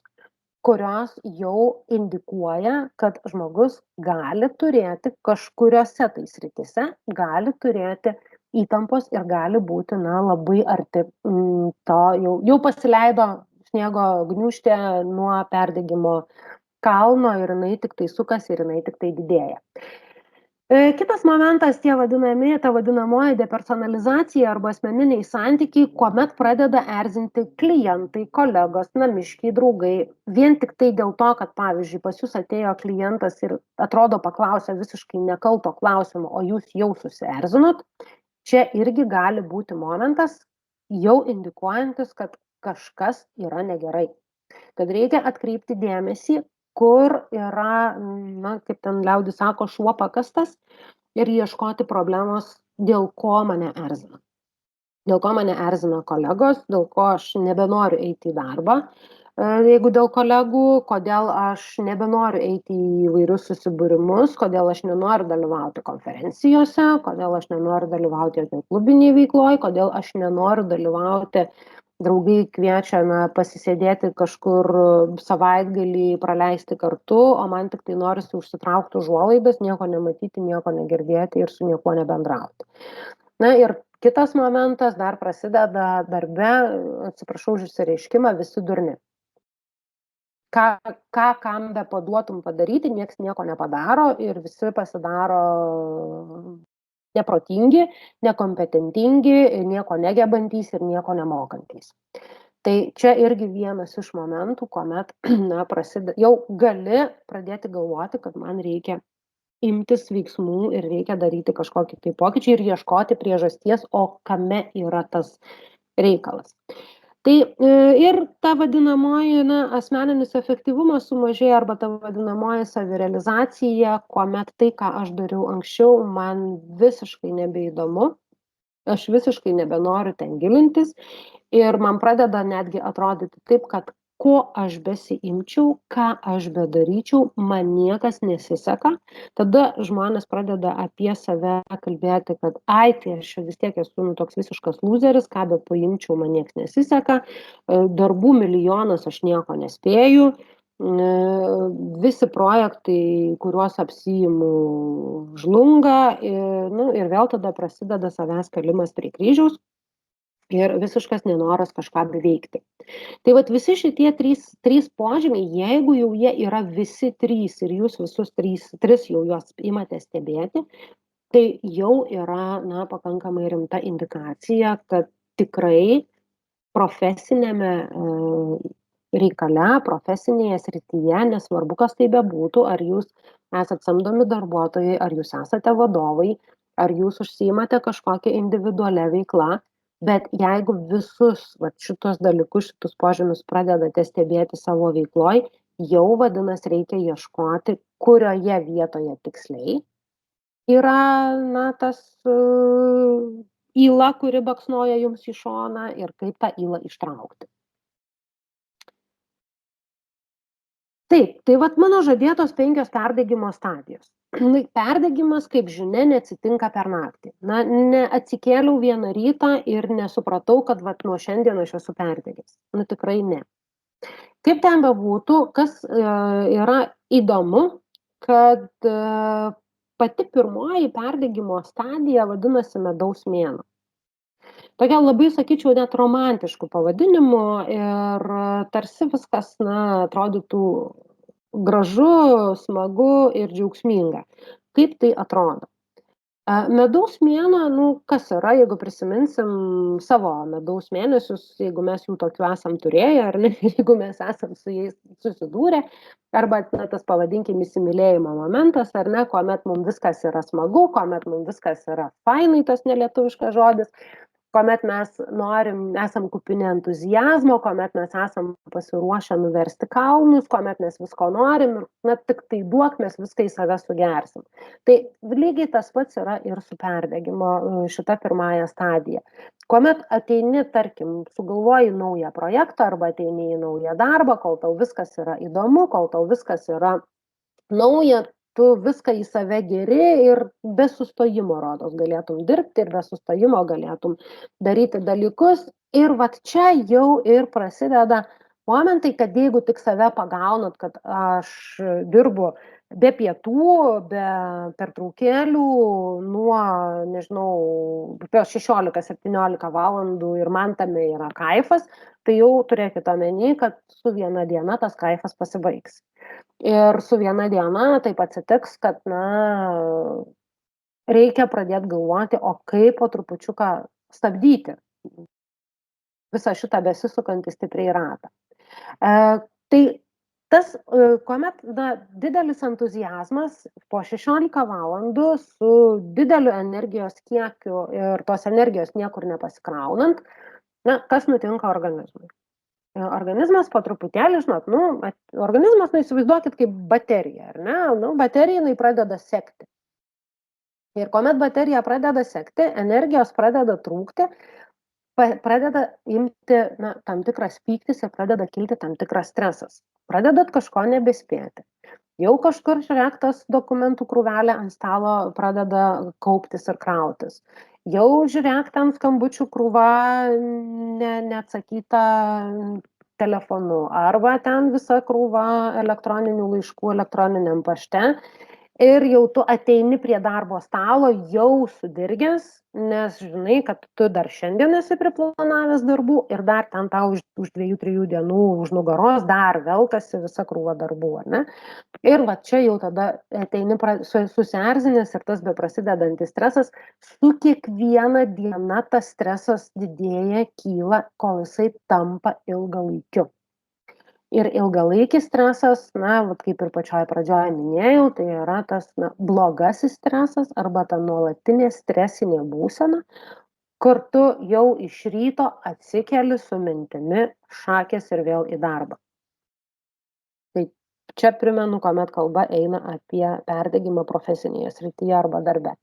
kurios jau indikuoja, kad žmogus gali turėti kažkuriose tai srityse, gali turėti įtampos ir gali būti labai arti to, jau pasileido sniego gniūžtė nuo perdegimo kalno ir jinai tik tai sukasi ir jinai tik tai didėja. Kitas momentas, ta vadinamoji depersonalizacija arba asmeniniai santykiai, kuomet pradeda erzinti klientai, kolegos, namiškiai, draugai, vien tik tai dėl to, kad, pavyzdžiui, pas jūs atėjo klientas ir atrodo paklausė visiškai nekalto klausimo, o jūs jau susierzinot, čia irgi gali būti momentas, jau indikuojantis, kad kažkas yra negerai. Kad reikia atkreipti dėmesį, kur yra, kaip ten liaudis sako, šuo pakastas ir ieškoti problemos, dėl ko mane erzina. Dėl ko mane erzina kolegos, dėl ko aš nebenoriu eiti į darbą. Jeigu dėl kolegų, kodėl aš nebenoriu eiti į įvairius susibūrimus, kodėl aš nenoriu dalyvauti konferencijose, kodėl aš nenoriu dalyvauti jokioj klubinėj veikloj, kodėl aš nenoriu dalyvauti, draugai kviečia pasisėdėti kažkur savaitgalį praleisti kartu, o man tik tai norisi užsitraukti užuolaidas, nieko nematyti, nieko negirdėti ir su niekuo nebendrauti. Ir Kitas momentas, dar prasideda darbe, atsiprašau už išsireiškimą, visi durni. Kam be paduotum padaryti, nieks nieko nepadaro ir visi pasidaro neprotingi, nekompetentingi, nieko negebantys ir nieko nemokantys. Tai čia irgi vienas iš momentų, kuomet jau gali pradėti galvoti, kad man reikia imtis veiksmų ir reikia daryti kažkokį tai pokyčiai ir ieškoti priežasties, o kame yra tas reikalas. Tai ir ta vadinamoji asmeninis efektyvumas sumažėja arba ta vadinamoji savirealizacija, kuomet tai, ką aš dariau anksčiau, man visiškai nebeįdomu, aš visiškai nebenoriu ten gilintis ir man pradeda netgi atrodyti taip, kad ko aš besiimčiau, ką aš bedaryčiau, man niekas nesiseka. Tada žmonės pradeda apie save kalbėti, kad ai, tai aš vis tiek esu toks visiškas lūzeris, ką be paimčiau, man niekas nesiseka, darbų milijonas, aš nieko nespėju, visi projektai, kuriuos apsiimu, žlunga ir vėl tada prasideda savęs kalimas prie kryžiaus ir visiškas nenoras kažką beveikti. Tai vat visi šitie trys požymiai, jeigu jau jie yra visi trys ir jūs visus tris jau juos imate stebėti, tai jau yra pakankamai rimta indikacija, kad tikrai profesinėme reikale, profesinėje srityje, nesvarbu, kas tai bebūtų, ar jūs esate samdomi darbuotojai, ar jūs esate vadovai, ar jūs užsiimate kažkokią individualią veiklą, bet jeigu visus šitus dalykus, šitus požymius pradedate stebėti savo veikloj, jau vadinasi reikia ieškoti, kurioje vietoje tiksliai yra tas yla, kuri baksnoja jums į šoną ir kaip tą ylą ištraukti. Taip, tai vat mano žadėtos 5 perdegimo stadijos. Perdegimas, kaip žinia, neatsitinka per naktį. Neatsikėliau vieną rytą ir nesupratau, kad nuo šiandien aš esu perdegęs. Tikrai ne. Kaip ten bebūtų, kas yra įdomu, kad pati pirmoji perdegimo stadija vadinasi medaus mėnuo. Tokia labai, sakyčiau, net romantiškų pavadinimų ir tarsi viskas, atrodytų gražu, smagu ir džiaugsminga. Kaip tai atrodo? Medaus mėnuo, kas yra, jeigu prisiminsim savo medaus mėnesius, jeigu mes jų tokių esam turėję, ar ne, jeigu mes esam su jais susidūrę, arba tas pavadinkim įsimylėjimo momentas, ar ne, kuomet mums viskas yra smagu, kuomet mums viskas yra fainai, tas nelietuviškas žodis, kuomet mes esam kupini entuziazmo, kuomet mes esam pasiruošę nuversti kalnus, kuomet mes visko norim ir tik tai duok, mes viską į save sugersim. Tai lygiai tas pats yra ir su perdegimo šita pirmąja stadija. Kuomet ateini, tarkim, sugalvoji naują projektą arba ateini į naują darbą, kol tau viskas yra įdomu, kol tau viskas yra nauja, tu viską į save geri ir be sustojimo, rodos, galėtum dirbti ir be sustojimo galėtum daryti dalykus. Ir vat čia jau ir prasideda momentai, kad jeigu tik save pagaunat, kad aš dirbu be pietų, be pertraukėlių, nuo, nežinau, 16-17 valandų ir man tame yra kaifas, tai jau turėkit omeny, kad su viena diena tas kaifas pasibaigs. Ir su viena diena taip atsitiks, kad, reikia pradėti galvoti, o kaip po trupučiuką stabdyti visą šitą besisukantį stipriai ratą. Tai tas, kuomet didelis entuziazmas po 16 valandų su dideliu energijos kiekiu ir tos energijos niekur nepasikraunant, kas nutinka organizmui? Organizmas po truputėlį, organizmas, įsivaizduokit kaip baterija, ar ne? Baterija pradeda sekti. Ir kuomet baterija pradeda sekti, energijos pradeda trūkti, pradeda imti tam tikras pyktis ir pradeda kilti tam tikras stresas. Pradedat kažko nebespėti. Jau kažkur žiūrėktas dokumentų krūvelė ant stalo pradeda kauptis ir krautis. Jau žiūrėk, ten skambučių krūva neatsakyta telefonu, arba ten visa krūva elektroninių laiškų elektroniniam pašte ir jau tu ateini prie darbo stalo jau sudirgęs, nes žinai, kad tu dar šiandien esi priplanavęs darbų ir dar ten tau už 2-3 dienų už nugaros dar velkasi visa krūva darbų, ar ne? Ir va čia jau tada ateini susierzinęs ir tas beprasidedantis stresas, su kiekviena diena tas stresas didėja, kyla, kol jisai tampa ilgalaikiu. Ir ilgalaikis stresas, na, vat kaip ir pačioj pradžioj minėjau, tai yra tas blogasis stresas arba ta nuolatinė stresinė būsena, kur tu jau iš ryto atsikeli su mintimi šakės ir vėl į darbą. Tai čia primenu, kuomet kalba eina apie perdegimą profesinėje srityje arba darbe.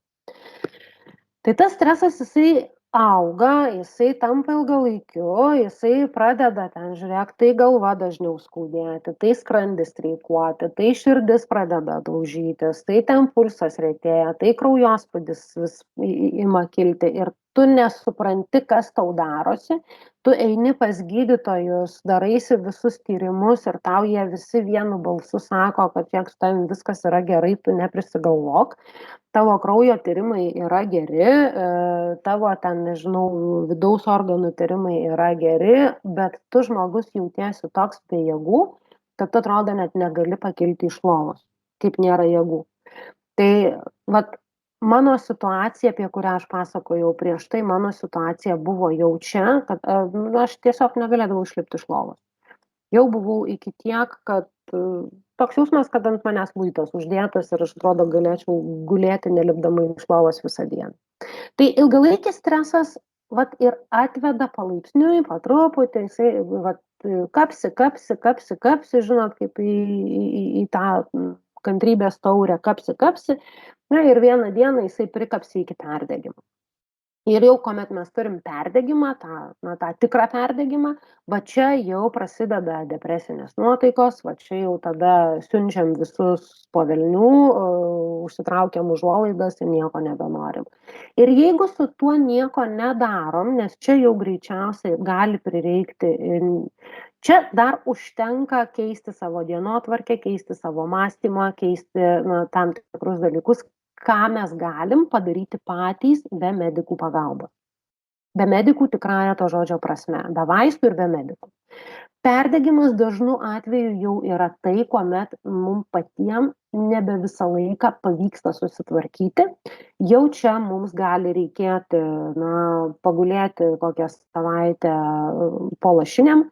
Tai tas stresas, jisai auga, jisai tampa ilgalaikiu, jisai pradeda ten, žiūrėk, tai galva dažniau skaudėti, tai skrandis streikuoti, tai širdis pradeda daužytis, tai ten pulsas retėja, tai kraujospūdis vis ima kilti ir tu nesupranti, kas tau darosi, tu eini pas gydytojus, daraisi visus tyrimus ir tau jie visi vienu balsu sako, kad tiek su tavim viskas yra gerai, tu neprisigalvok. Tavo kraujo tyrimai yra geri, tavo ten, nežinau, vidaus organų tyrimai yra geri, bet tu žmogus jautiesi toks be jėgų, kad atrodo net negali pakilti iš lovos, kaip nėra jėgų. Tai vat mano situacija, apie kurią aš pasakojau prieš tai, mano situacija buvo jau čia, kad aš tiesiog negalėdavau išlipti iš lovos. Jau buvau iki tiek, kad toks jausmas, kad ant manęs luitas uždėtas ir aš atrodo galėčiau gulėti nelipdama iš lovos visą dieną. Tai ilgalaikis stresas vat ir atveda palaipsniui, po truputį, jisai vat kapsi, žinot, kaip į tą kantrybės taurę kapsi, na ir vieną dieną jisai prikapsi iki perdegimo. Ir jau, kuomet mes turim perdegimą, tą tikrą perdegimą, va čia jau prasideda depresinės nuotaikos, va čia jau tada siunčiam visus po velnių, užsitraukiam užuolaidas ir nieko nebenorim. Ir jeigu su tuo nieko nedarom, nes čia jau greičiausiai gali prireikti, čia dar užtenka keisti savo dienotvarkę, keisti savo mąstymą, keisti tam tikrus dalykus, ką mes galim padaryti patys be medikų pagalbos. Be medikų tikrąja to žodžio prasme, be vaistų ir be medikų. Perdegimas dažnu atveju jau yra tai, kuomet mums patiems nebe visą laiką pavyksta susitvarkyti. Jau čia mums gali reikėti pagulėti kokią savaitę po lašiniam,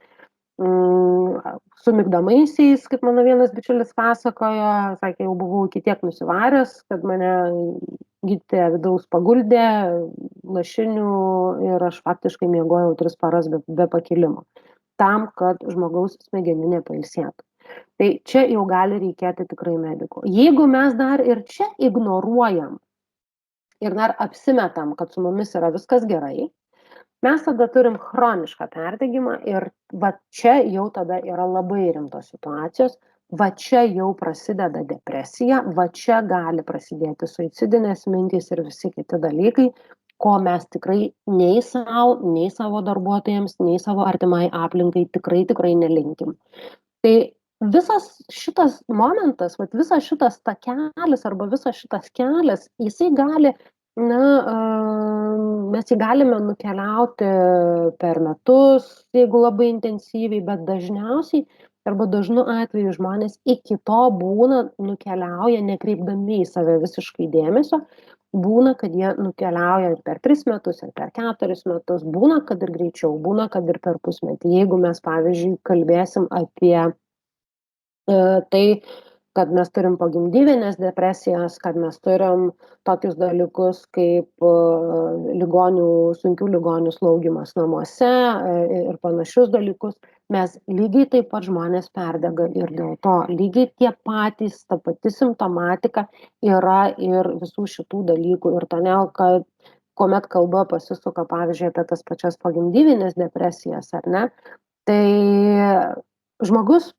su migdomaisiais, kaip mano vienas bičiulis pasakojo, sakė, jau buvau iki tiek nusivaręs, kad mane gydytoja vidaus paguldė lašinių ir aš faktiškai miegojau 3 paras be pakilimo, tam, kad žmogaus smegeninė pailsėtų. Tai čia jau gali reikėti tikrai medikų. Jeigu mes dar ir čia ignoruojam ir dar apsimetam, kad su mumis yra viskas gerai, mes tada turim chronišką perdegimą ir va čia jau tada yra labai rimtos situacijos, va čia jau prasideda depresija, va čia gali prasidėti suicidinės mintys ir visi kiti dalykai, ko mes tikrai nei savo darbuotojams, nei savo artimai aplinkai tikrai nelinkim. Tai visas šitas momentas, vat visas šitas takelis arba visas šitas kelias, jisai gali mes jį galime nukeliauti per metus, jeigu labai intensyviai, bet dažniausiai arba dažnu atveju žmonės iki to nukeliauja nekreipdami į save visiškai dėmesio, būna, kad jie nukeliauja ir per 3 metus, ir per 4 metus, būna, kad ir greičiau, būna, kad ir per pusmetį. Jeigu mes, pavyzdžiui, kalbėsim apie tai, kad mes turim pogimdyvinės depresijas, kad mes turim tokius dalykus kaip sunkių ligonių slaugymas namuose ir panašius dalykus, mes lygiai taip pat žmonės perdega ir dėl to lygiai tie patys, ta pati simptomatika yra ir visų šitų dalykų. Ir todėl, kad kuomet kalba pasisuka, pavyzdžiui, apie tas pačias pogimdyvinės depresijas, ar ne, tai žmogus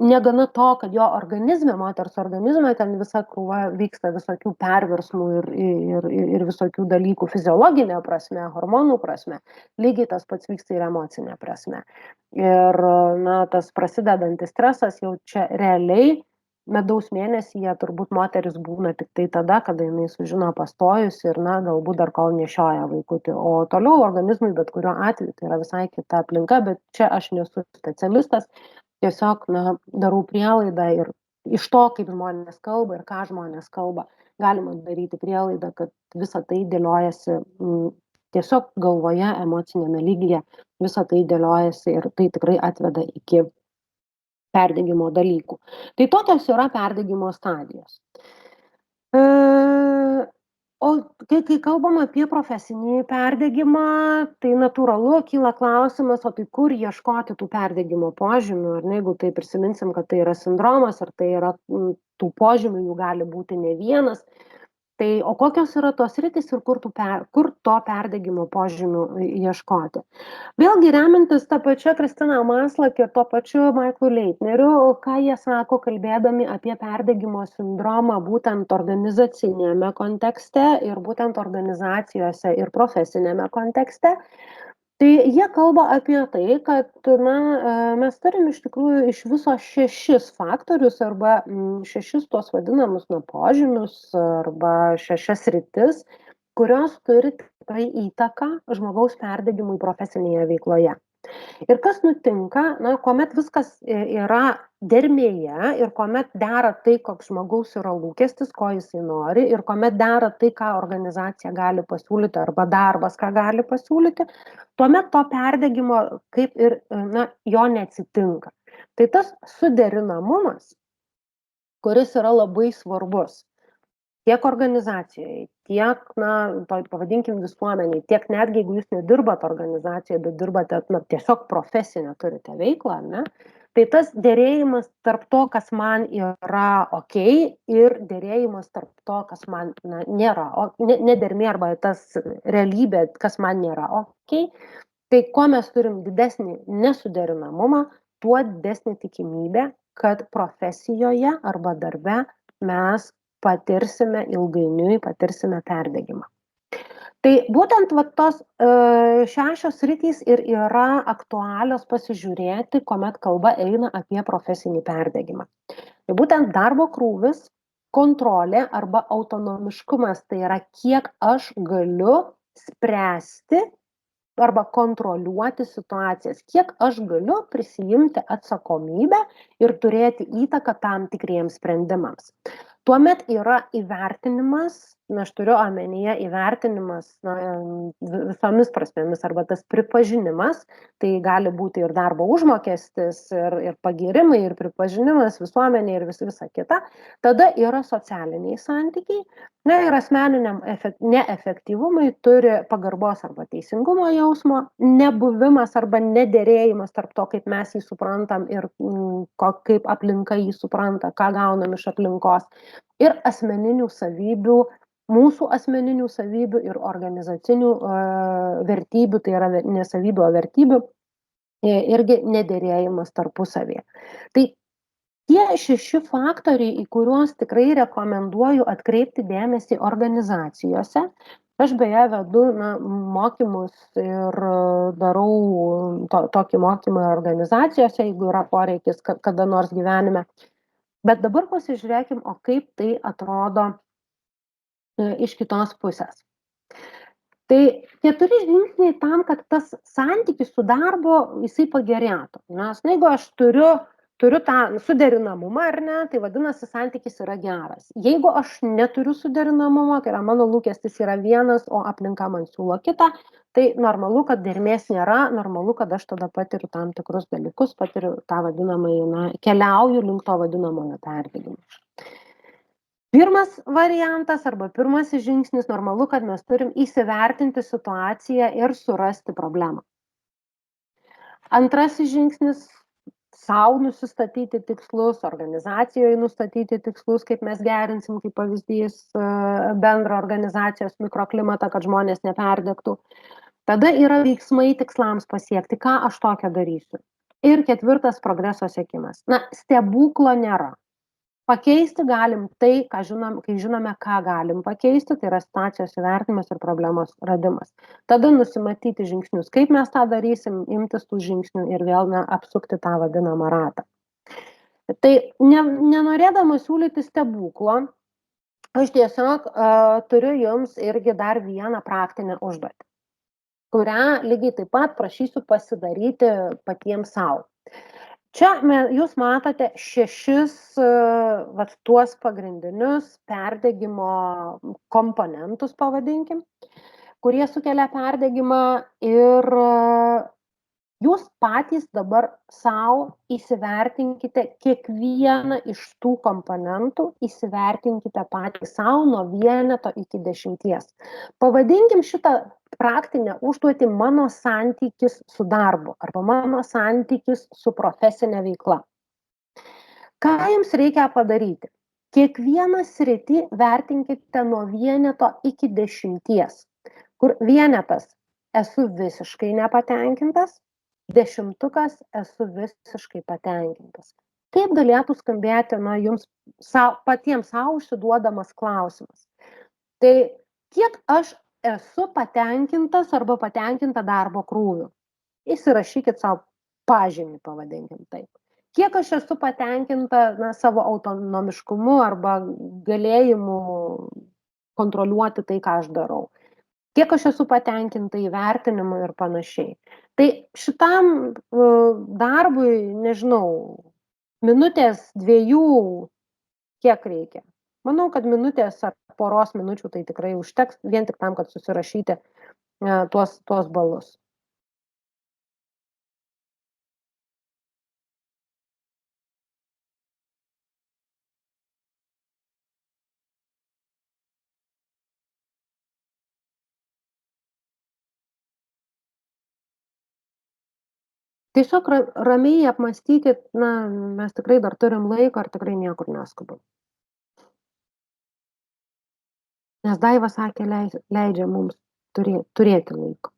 negana to, kad jo organizme, moters organizme ten visa krūva vyksta visokių perversmų ir visokių dalykų fiziologinė prasme, hormonų prasme, lygiai tas pats vyksta ir emocinė prasme. Ir tas prasidedantis stresas jau čia realiai medaus mėnesyje turbūt moteris būna tik tai tada, kada jinai sužino pastojus ir, galbūt dar kol nešioja vaikutį. O toliau organizmui bet kuriuo atveju tai yra visai kita aplinka, bet čia aš nesu specialistas, tiesiog, darau prielaidą ir iš to, kaip žmonės kalba ir ką žmonės kalba, galima daryti prielaidą, kad visa tai dėliojasi tiesiog galvoje, emocinėme lygyje, visa tai dėliojasi ir tai tikrai atveda iki perdegimo dalykų. Tai tokios yra perdegimo stadijos. O kai kalbam apie profesinį perdegimą, tai natūralu kyla klausimas, o tai kur ieškoti tų perdegimo požymių, ar ne, jeigu tai prisiminsim, kad tai yra sindromas, ar tai yra tų požymių, jų gali būti ne vienas. Tai o kokios yra tos sritys ir kur to perdegimo požymių ieškoti? Vėlgi remiantis tą pačią Kristiną Maslach ir tuo pačiu Michaelu Leitneriu, ką jie sako, kalbėdami apie perdegimo sindromą būtent organizacinėme kontekste ir būtent organizacijose ir profesinėme kontekste. Tai jie kalba apie tai, kad mes turim iš tikrųjų iš viso 6 faktorius arba 6 tuos vadinamus požymius arba 6 sritis, kurios turi tikrai įtaką žmogaus perdegimui profesinėje veikloje. Ir kas nutinka, kuomet viskas yra dermėje ir kuomet dera tai, koks žmogaus yra lūkestis, ko jisai nori ir kuomet dera tai, ką organizacija gali pasiūlyti arba darbas, ką gali pasiūlyti, tuomet to perdegimo kaip ir jo neatsitinka. Tai tas suderinamumas, kuris yra labai svarbus tiek organizacijoje, tiek, pavadinkim visuomeniai, tiek netgi, jeigu jūs nedirbat organizacijoje, bet dirbate tiesiog profesinę turite veiklą, ne? Tai tas dėrėjimas tarp to, kas man yra okei, ir dėrėjimas tarp to, kas man nėra, nedermė arba tas realybė, kas man nėra okei, tai kuo mes turim didesnį nesuderinamumą, tuo didesnė tikimybė, kad profesijoje arba darbe mes ilgainiui patirsime perdegimą. Tai būtent tos 6 sritys ir yra aktualios pasižiūrėti, kuomet kalba eina apie profesinį perdegimą. Tai būtent darbo krūvis, kontrolė arba autonomiškumas, tai yra kiek aš galiu spręsti arba kontroliuoti situacijas, kiek aš galiu prisijimti atsakomybę ir turėti įtaką tam tikriems sprendimams. Tuomet yra įvertinimas, aš turiu omenyje įvertinimas visomis prasmėmis arba tas pripažinimas, tai gali būti ir darbo užmokestis, ir pagyrimai, ir pripažinimas visuomenė ir visa kita. Tada yra socialiniai santykiai, ir asmeniniam neefektyvumui turi pagarbos arba teisingumo jausmo, nebuvimas arba nederėjimas tarp to, kaip mes jį suprantam ir kaip aplinka jį supranta, ką gaunam iš aplinkos. Ir asmeninių savybių, mūsų asmeninių savybių ir organizacinių vertybių, tai yra ne savybių, o vertybių, irgi nederėjimas tarpusavėje. Tai tie 6 faktoriai, į kuriuos tikrai rekomenduoju atkreipti dėmesį organizacijose. Aš beje vedu mokymus ir darau tokį mokymą organizacijose, jeigu yra poreikis kada nors gyvenime. Bet dabar pasižiūrėkim, o kaip tai atrodo iš kitos pusės. Tai 4 žingsniai tam, kad tas santykis su darbu jisai pagerėtų. Nes jeigu aš turiu tą suderinamumą, ar ne, tai vadinasi, santykis yra geras. Jeigu aš neturiu suderinamumą, tai yra mano lūkestis yra vienas, o aplinka man siūlo kitą, tai normalu, kad dermės nėra, normalu, kad aš tada patiriu tam tikrus dalykus, patiriu tą vadinamąjį, keliauju link to vadinamojo perdegimo. Pirmas variantas arba pirmasis žingsnis, normalu, kad mes turim įsivertinti situaciją ir surasti problemą. Antrasis žingsnis, sau nusistatyti tikslus, organizacijoje nustatyti tikslus, kaip mes gerinsim, kaip pavyzdys, bendrą organizacijos mikroklimatą, kad žmonės neperdegtų. Tada yra veiksmai tikslams pasiekti, ką aš tokio darysiu. Ir 4, progreso siekimas. Stebuklo nėra. Pakeisti galim tai, kai žinome, ką galim pakeisti, tai yra situacijos įvertinimas ir problemos radimas. Tada nusimatyti žingsnius, kaip mes tą darysim, imtis tų žingsnių ir vėl apsukti tą vadinamą ratą. Tai nenorėdama siūlyti stebuklo, aš tiesiog turiu jums irgi dar vieną praktinę užduotį, kurią lygiai taip pat prašysiu pasidaryti patiems sau. Čia jūs matote 6 vat tuos pagrindinius perdegimo komponentus, pavadinkim, kurie sukelia perdegimą ir jūs patys dabar sau įsivertinkite kiekvieną iš tų komponentų, įsivertinkite patys sau nuo 1 iki 10. Pavadinkim šitą praktinę užduotį mano santykis su darbu arba mano santykis su profesinė veikla. Ką jums reikia padaryti? Kiekvieną sritį vertinkite nuo 1 iki 10, kur 1 esu visiškai nepatenkintas, 10 esu visiškai patenkintas. Kaip galėtų skambėti jums patiems sau užsiduodamas klausimas? Tai kiek aš esu patenkintas arba patenkinta darbo krūviu? Įsirašykit sau pažymį, pavadinkim taip. Kiek aš esu patenkinta savo autonomiškumu arba galėjimu kontroliuoti tai, ką aš darau. Kiek aš esu patenkinta įvertinimu ir panašiai. Tai šitam darbui, nežinau, minutės, 2, kiek reikia? Manau, kad minutės ar poros minučių tai tikrai užteks, vien tik tam, kad susirašyti tuos balus. Tiesiog ramiai apmąstykit, mes tikrai dar turim laiko ir tikrai niekur neskubam. Nes Daiva sakė, leidžia mums turėti laiko.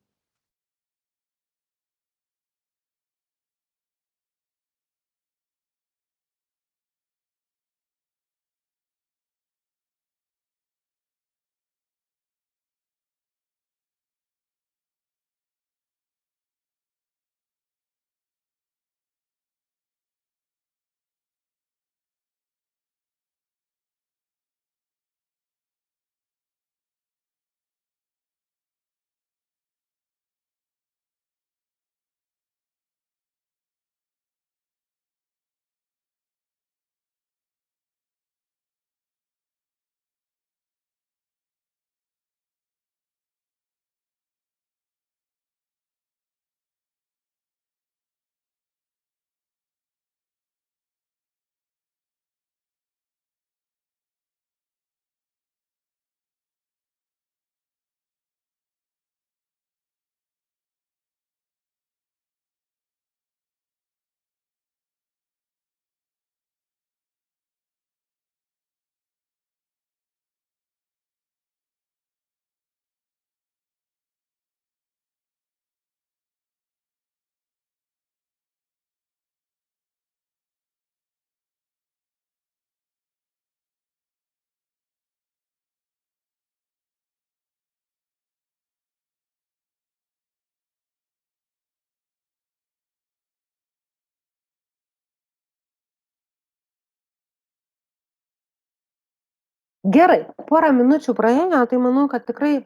Gerai, porą minučių praėjo, tai manau, kad tikrai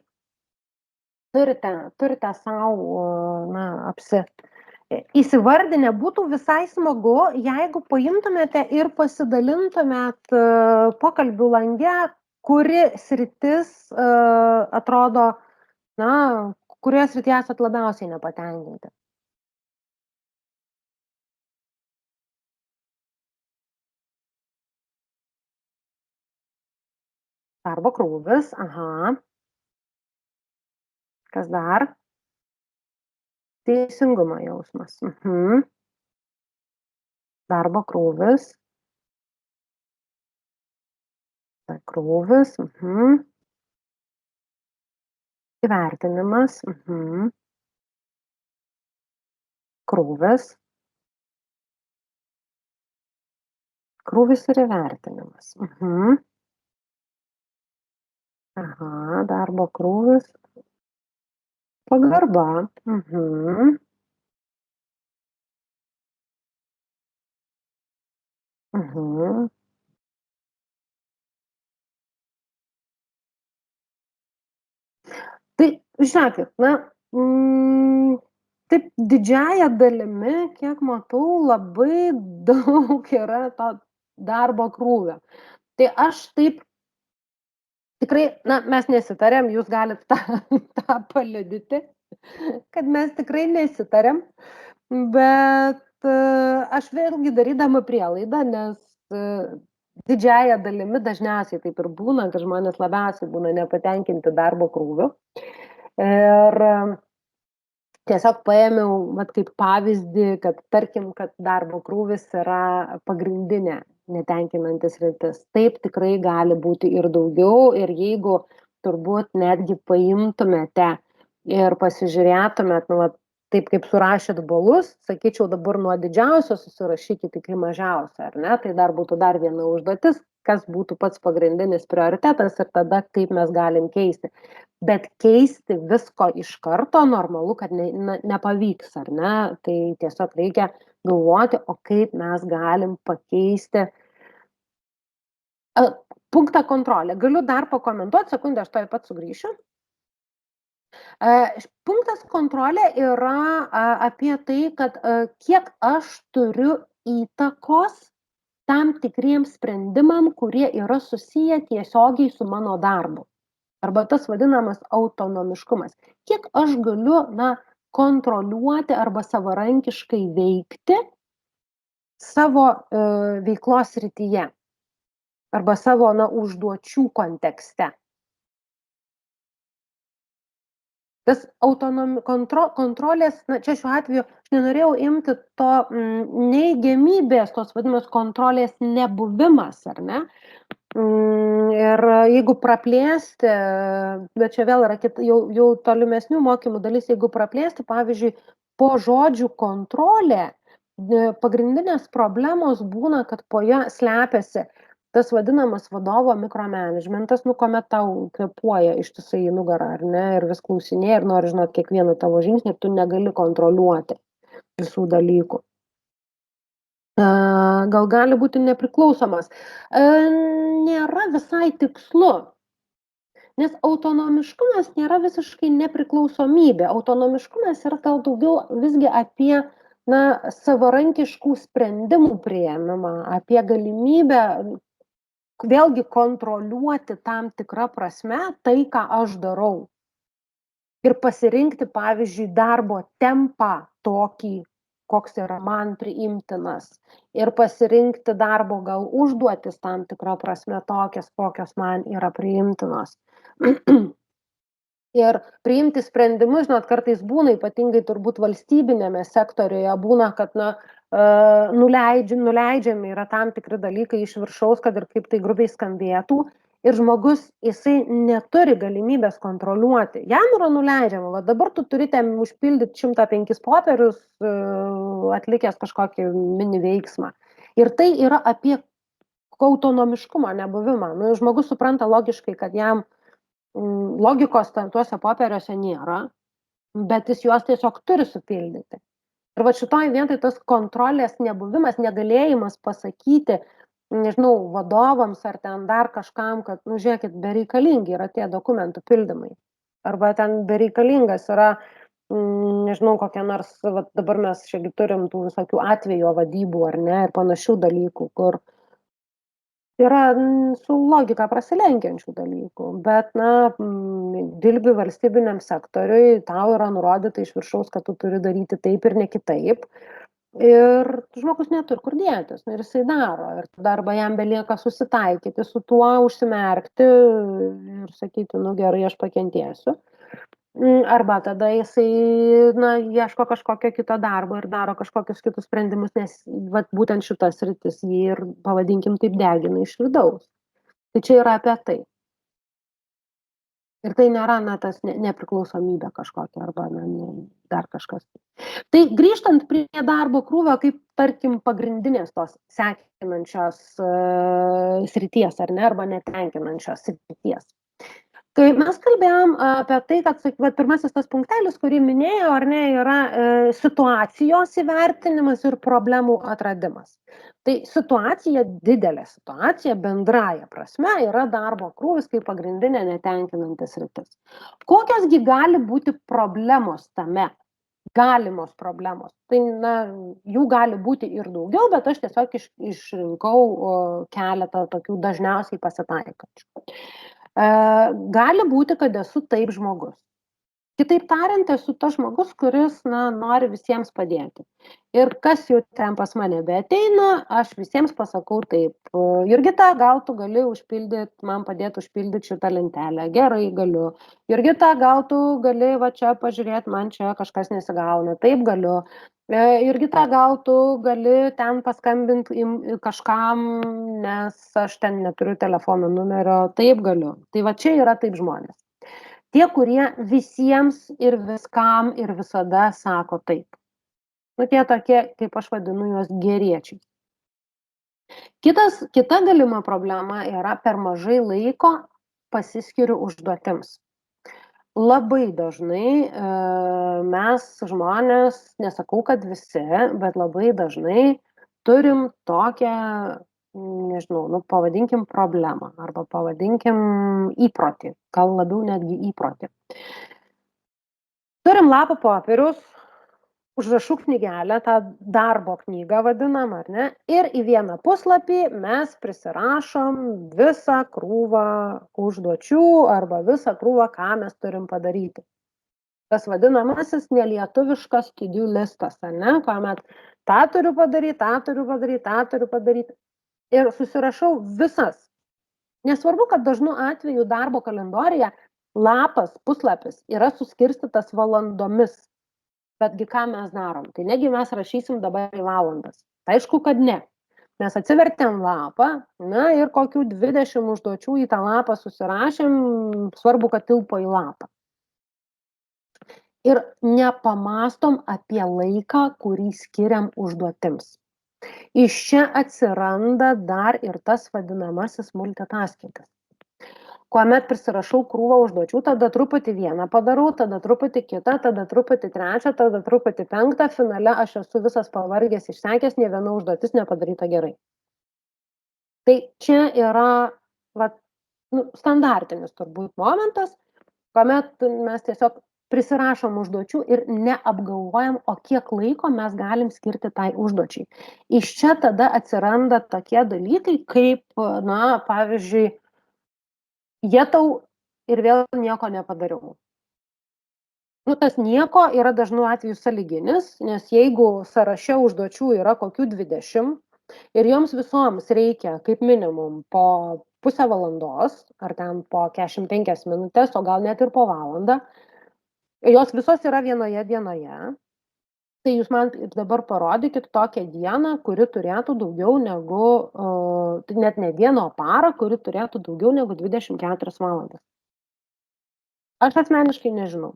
turite sau įsivardinę. Būtų visai smagu, jeigu paimtumėte ir pasidalintumėt pokalbių lange, kuri sritis atrodo, kurioje srityje esat labiausiai nepatenkinti. Darbo krūvis, aha. Kas dar? Teisingumo jausmas. Darbo krūvis. Krūvis. Įvertinimas. Krūvis. Krūvis ir įvertinimas. Aha, darbo krūvis. Pagarba. Mhm. Tai žiūrėkit, na, taip didžiąja dalimi, kiek matau, labai daug yra to darbo krūvio. Tai aš taip tikrai, na, mes nesitarėm, jūs galit tą tą paliudyti, kad mes tikrai nesitarėm, bet, aš vėlgi darydama prielaidą, nes, didžiąja dalimi dažniausiai taip ir būna, kad žmonės labiausiai būna nepatenkinti darbo krūviu. Ir tiesiog paėmiau vat kaip pavyzdį, kad tarkim, kad darbo krūvis yra pagrindinė netenkinanti sritis. Taip tikrai gali būti ir daugiau ir jeigu turbūt netgi paimtumėte ir pasižiūrėtumėt, nu vat taip kaip surašėt balus, sakyčiau dabar nuo didžiausio susirašykit iki mažiausio, ar ne? Tai dar būtų dar viena užduotis, kas būtų pats pagrindinis prioritetas ir tada kaip mes galim keisti. Bet keisti visko iš karto normalu, kad nepavyks, ar ne? Tai tiesiog reikia galvoti, o kaip mes galim pakeisti. Punktą kontrolė. Galiu dar pakomentuoti, sekundę, aš tuoj pat sugrįšiu. Punktas kontrolė yra apie tai, kad kiek aš turiu įtakos tam tikriems sprendimam, kurie yra susiję tiesiogiai su mano darbu. Arba tas vadinamas autonomiškumas. Kiek aš galiu, na, kontroliuoti arba savarankiškai veikti savo veiklos srityje arba savo, na, užduočių kontekste. Tas kontrolės, na, čia šiuo atveju aš nenorėjau imti to neigiamybės, tos vadinamos kontrolės nebuvimas, ar ne? Ir jeigu praplėsti, bet čia vėl yra jau tolimesnių mokymų dalis, jeigu praplėsti, pavyzdžiui, po žodžių kontrolė, pagrindinės problemos būna, kad po ją slepiasi tas vadinamas vadovo mikromanagementas, nu, kuomet tau kvėpuoja ištisai į nugarą, ar ne, ir vis klausinėja ir nori žinot kiekvieną tavo žingsnį ir tu negali kontroliuoti visų dalykų. Gal gali būti nepriklausomas. Nėra visai tikslu, nes autonomiškumas nėra visiškai nepriklausomybė. Autonomiškumas yra gal daugiau visgi apie, na, savarankiškų sprendimų priėmimą, apie galimybę vėlgi kontroliuoti tam tikrą prasme tai, ką aš darau. Ir pasirinkti, pavyzdžiui, darbo tempą tokį, koks yra man priimtinas. Ir pasirinkti darbo gal užduotis tam tikrą prasme tokias, kokios man yra priimtinos. Ir priimti sprendimus, žinot, kartais būna, ypatingai turbūt valstybinėme sektoriuje, būna, kad, na, nuleidžiami yra tam tikri dalykai iš viršaus, kad ir kaip tai grubiai skambėtų. Ir žmogus, jisai neturi galimybės kontroliuoti. Jam yra nuleidžiama, va dabar tu turite užpildyti 105 popierius, atlikęs kažkokį mini veiksmą. Ir tai yra apie autonomiškumo nebuvimą. Nu, žmogus supranta logiškai, kad jam logikos tuose popieriuose nėra, bet jis juos tiesiog turi supildyti. Ir va šitoj vietoj tas kontrolės nebuvimas, negalėjimas pasakyti, nežinau, vadovams ar ten dar kažkam, kad, nu, žiūrėkit, bereikalingi yra tie dokumentų pildymai. Arba ten bereikalingas yra, nežinau, kokia nors, va dabar mes šiagi turim tų visokių atvejo vadybų, ar ne, ir panašių dalykų, kur yra su logika prasilenkiančių dalykų, bet, na, dirbi valstybiniam sektoriui, tau yra nurodyta iš viršaus, kad tu turi daryti taip ir ne kitaip. Ir žmogus neturi kur dėtis, ir jisai daro. Ir tada arba jam belieka susitaikyti su tuo, užsimerkti ir sakyti, nu gerai, aš pakentėsiu. Arba tada jisai, na, ieško kažkokio kito darbo ir daro kažkokius kitus sprendimus, nes vat būtent šita sritis jį ir, pavadinkim taip, degina iš vidaus. Tai čia yra apie tai. Ir tai nėra, na, tas nepriklausomybė kažkokia arba, na, dar kažkas. Tai grįžtant prie darbo krūvio, kaip, tarkim, pagrindinės tos sekinančios srities, ar ne, arba netenkinančios srities. Kai mes kalbėjom apie tai, kad pirmasis tas punktelis, kurį minėjau, ar ne, yra situacijos įvertinimas ir problemų atradimas. Tai situacija, didelė situacija, bendraja prasme, yra darbo krūvis kaip pagrindinė netenkinantis sritis. Kokiosgi gali būti problemos tame? Galimos problemos. Tai jų gali būti ir daugiau, bet aš tiesiog išrinkau keletą tokių dažniausiai pasitaikančių. Gali būti, kad esu taip žmogus. Kitaip tariant, esu tas žmogus, kuris nori visiems padėti. Ir kas jau ten pas mane beateina, aš visiems pasakau taip. Jurgita, gal tu gali man padėti užpildyti šitą lentelę. Gerai, galiu. Jurgita, gal tu gali va čia pažiūrėti, man čia kažkas nesigauna. Taip, galiu. Jurgita, gal tu gali ten paskambinti kažkam, nes aš ten neturiu telefono numerio. Taip, galiu. Tai va čia yra taip žmonės. Tie, kurie visiems ir viskam ir visada sako taip. Tie tokie, kaip aš vadinu juos, geriečiai. Kita galima problema yra per mažai laiko pasiskiriu užduotims. Labai dažnai mes žmonės, nesakau, kad visi, bet labai dažnai turim tokią, nežinau, pavadinkim problemą arba pavadinkim įprotį, gal labiau netgi įprotį. Turim lapą popieriaus, užrašų knygelę, tą darbo knygą vadinam, ar ne? Ir į vieną puslapį mes prisirašom visą krūvą užduočių arba visą krūvą, ką mes turim padaryti. Tas vadinamasis nelietuviškas to-do listas, ne? Kuomet tą turiu padaryti, tą turiu padaryti, tą turiu padaryti. Ir susirašau visas. Nesvarbu, kad dažnu atveju darbo kalendoriuje lapas, puslapis yra suskirstytas valandomis. Betgi ką mes darom? Tai negi mes rašysim dabar į valandas. Tai aišku, kad ne. Mes atsivertėm lapą, ir kokių 20 užduočių į tą lapą susirašėm, svarbu, kad tilpo į lapą. Ir nepamastom apie laiką, kurį skiriam užduotims. Iš čia atsiranda dar ir tas vadinamasis multitaskingas. Kuomet prisirašau krūvą užduočių, tada truputį vieną padarau, tada truputį kitą, tada truputį trečią, tada truputį penktą, finale aš esu visas pavargęs, išsekęs, nė viena užduotis nepadaryta gerai. Tai čia yra standartinis turbūt momentas, kuomet mes tiesiog prisirašom užduočių ir neapgalvojam, o kiek laiko mes galim skirti tai užduočiai. Iš čia tada atsiranda tokie dalykai, kaip, pavyzdžiui, jetau ir vėl nieko nepadariau. Tas nieko yra dažnu atveju sąlyginis, nes jeigu sąraše užduočių yra kokių 20 ir joms visoms reikia kaip minimum po pusę valandos, ar ten po 45 minutės, o gal net ir po valandą, jos visos yra vienoje dienoje, tai jūs man ir dabar parodykit tokią dieną, kuri turėtų daugiau negu, net ne dieną, o parą, kuri turėtų daugiau negu 24 valandas. Aš asmeniškai nežinau.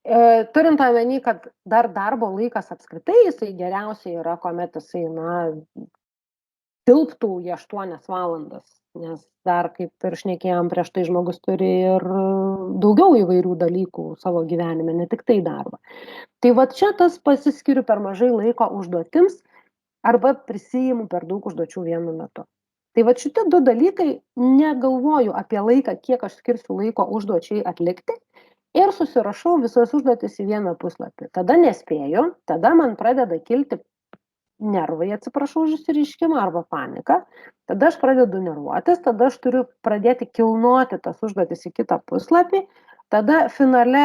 Turint omeny, kad dar darbo laikas apskritai, jisai geriausiai yra, kuomet jisai, tilptų į 8 valandas, nes dar, kaip ir šnekėjom prieš tai, žmogus turi ir daugiau įvairių dalykų savo gyvenime, ne tik tai darbą. Tai čia tas pasiskiriu per mažai laiko užduotims arba prisiimu per daug užduočių vienu metu. Tai šitie du dalykai, negalvoju apie laiką, kiek aš skirsiu laiko užduočiai atlikti ir susirašau visas užduotis į vieną puslapį. Tada nespėju, tada man pradeda kilti nervai, atsiprašau už išsireiškimą, arba panika, tada aš pradedu nervuotis, tada aš turiu pradėti kilnoti tas užduotis į kitą puslapį, tada finale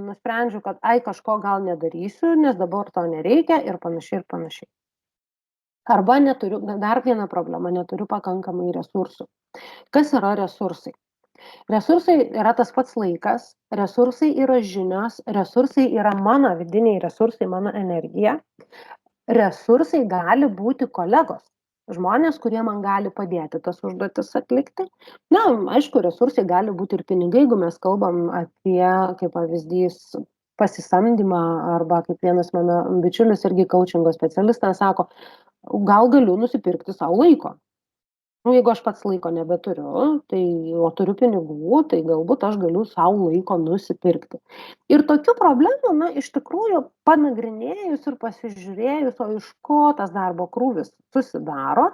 nusprendžiu, kad kažko gal nedarysiu, nes dabar to nereikia ir panašiai ir panašiai. Arba neturiu, dar viena problema, neturiu pakankamai resursų. Kas yra resursai? Resursai yra tas pats laikas, resursai yra žinios, resursai yra mano vidiniai resursai, mano energija. Resursai gali būti kolegos, žmonės, kurie man gali padėti tas užduotis atlikti. Aišku, resursai gali būti ir pinigai, jeigu mes kalbam apie, kaip pavyzdys, pasisamdymą, arba kaip vienas mano bičiulis irgi coachingo specialistas sako, gal galiu nusipirkti savo laiko. Nu, jeigu aš pats laiko nebeturiu, tai o turiu pinigų, tai galbūt aš galiu sau laiko nusipirkti. Ir tokių problemų, na, iš tikrųjų panagrinėjus ir pasižiūrėjus, o iš ko tas darbo krūvis susidaro,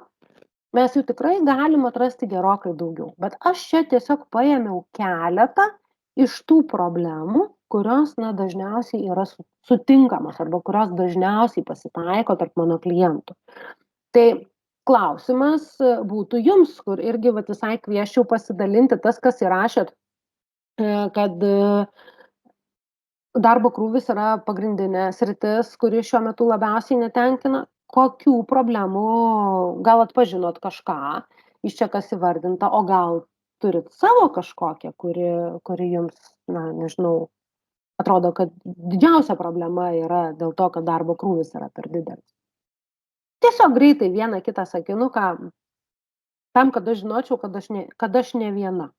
mes jų tikrai galim atrasti gerokai daugiau. Bet aš čia tiesiog paėmiau keletą iš tų problemų, kurios, na, dažniausiai yra sutinkamos arba kurios dažniausiai pasitaiko tarp mano klientų. Tai klausimas būtų jums, kur irgi vat visai kviesčiau pasidalinti tas, kas įrašėt, kad darbo krūvis yra pagrindinė sritis, kuri šiuo metu labiausiai netenkina. Kokių problemų gal atpažinot kažką iš čia, kas įvardinta, o gal turit savo kažkokią, kuri jums, na, nežinau, atrodo, kad didžiausia problema yra dėl to, kad darbo krūvis yra per didelis. Tiesiog greitai vieną kitą sakinuką, tam, kad aš žinočiau, kad aš ne viena.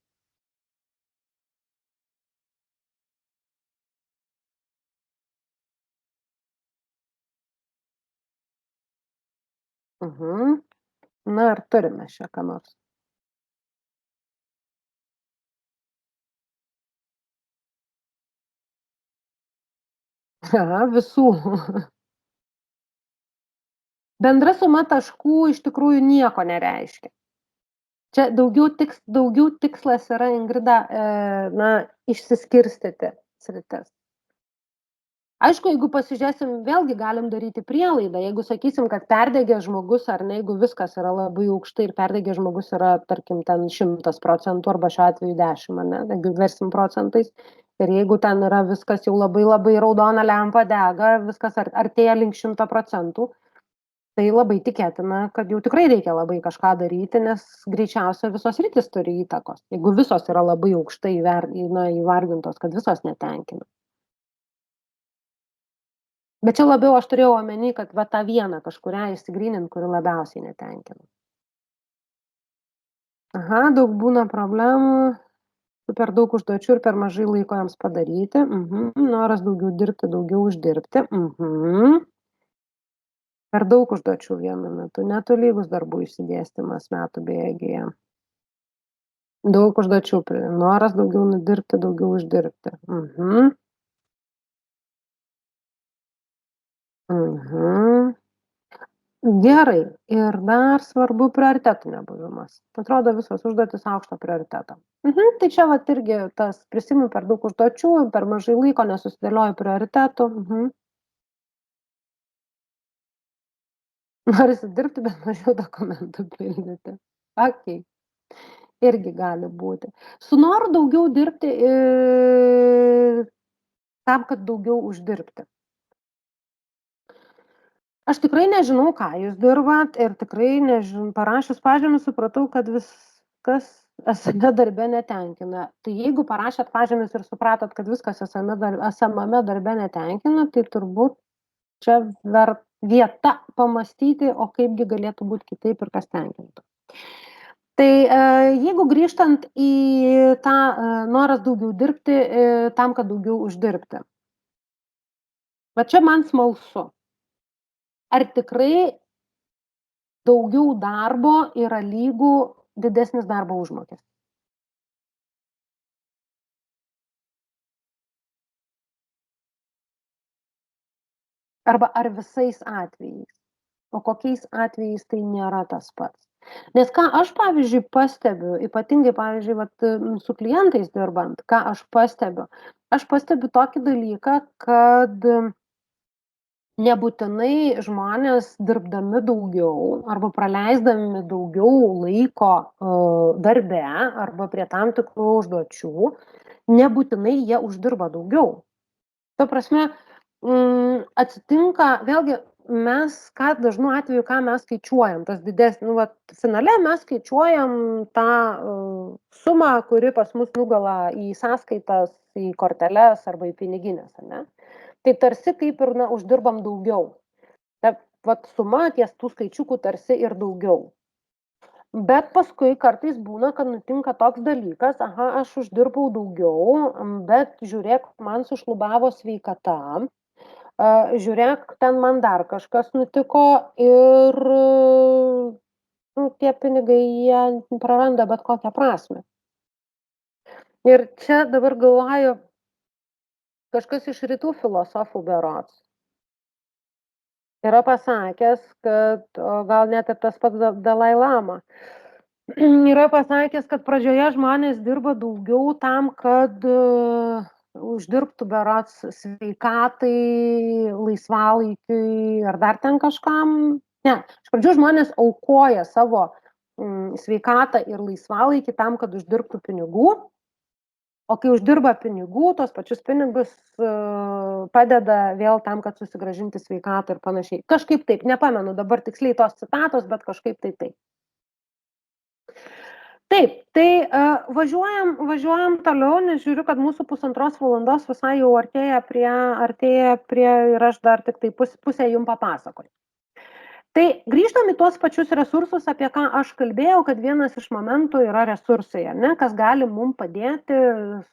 Na, ar turime čia ką nors? Aha, visų. Bendra suma taškų iš tikrųjų nieko nereiškia. Čia daugiau tikslas yra, Ingrida, na, išsiskirstyti sritis. Aišku, jeigu pasižiūrėsim, vėlgi galim daryti prielaidą, jeigu sakysim, kad perdegęs žmogus, ar ne, jeigu viskas yra labai aukštai ir perdegęs žmogus yra, tarkim, ten 100% arba šiuo atveju 10, ane, jeigu versim procentais, ir jeigu ten yra viskas jau labai raudona lempa dega, viskas artėja link 100%, tai labai tikėtina, kad jau tikrai reikia labai kažką daryti, nes greičiausia visos sritys turi įtakos. Jeigu visos yra labai aukštai įvardintos, kad visos netenkina. Bet čia labiau aš turėjau omeny, kad va tą vieną kažkurią išsigrynint, kuri labiausiai netenkina. Aha, daug būna problemų, per daug užduočių ir per mažai laiko jiems padaryti. Noras daugiau dirbti, daugiau uždirbti. Per daug užduočių vienu metu, netolygus darbų išsidėstymas metų bėgyje. Daug užduočių, noras daugiau nudirbti, daugiau uždirbti. Gerai. Ir dar svarbu prioritetų nebuvimas. Atrodo visos užduotys aukšto prioriteto. Tai čia vat irgi tas prisimu per daug užduočių, per mažai laiko, nesusidėlioju prioritetų. Norisi dirbti, bet mažiau dokumentų pildyti. Okei. Irgi gali būti. Su noru daugiau dirbti tam, kad daugiau uždirbti. Aš tikrai nežinau, ką jūs dirbat ir tikrai parašius pažymį supratau, kad viskas esame darbe netenkina. Tai jeigu parašėt pažymius ir supratot, kad viskas esamame darbe netenkina, tai turbūt čia vieta pamastyti, o kaipgi galėtų būti kitaip ir kas tenkintų. Tai jeigu grįžtant į tą noras daugiau dirbti tam, kad daugiau uždirbti. Va čia man smalsu. Ar tikrai daugiau darbo yra lygu didesnis darbo užmokestis? Arba ar visais atvejais? O kokiais atvejais tai nėra tas pats? Nes ką aš, pavyzdžiui, pastebiu, ypatingai, pavyzdžiui, vat, su klientais dirbant, ką aš pastebiu tokį dalyką, kad nebūtinai žmonės dirbdami daugiau arba praleisdami daugiau laiko darbe arba prie tam tikrų užduočių, nebūtinai jie uždirba daugiau. Ta prasme, atsitinka, vėlgi, mes, dažnu atveju, ką mes skaičiuojam, tas didesnis, finale mes skaičiuojam tą sumą, kuri pas mus nugula į sąskaitas, į korteles arba į piniginės, ane? Tai tarsi kaip ir, uždirbam daugiau. Vat suma ties tų skaičiukų tarsi ir daugiau. Bet paskui kartais būna, kad nutinka toks dalykas, aš uždirbau daugiau, bet žiūrėk, man sušlubavo sveikata, žiūrėk, ten man dar kažkas nutiko ir tie pinigai, jie praranda bet kokią prasmę. Ir čia dabar galvoju, kažkas iš rytų filosofų berods yra pasakęs, kad o gal net ir tas pats Dalai Lama yra pasakęs, kad pradžioje žmonės dirba daugiau tam, kad uždirbtų berods sveikatai, laisvalaikiui ar dar ten kažkam. Ne, iš pradžių žmonės aukoja savo sveikatą ir laisvalaikį tam, kad uždirbtų pinigų. O kai uždirba pinigų, tos pačius pinigus padeda vėl tam, kad susigrąžinti sveikatą ir panašiai. Kažkaip taip, nepamenu dabar tiksliai tos citatos, bet kažkaip tai taip. Taip, tai važiuojam toliau, nes žiūriu, kad mūsų 1,5 valandos visai jau artėja prie ir aš dar tik tai pusę jum papasakoju. Tai grįžtam į tuos pačius resursus, apie ką aš kalbėjau, kad vienas iš momentų yra resursai, ne, kas gali mums padėti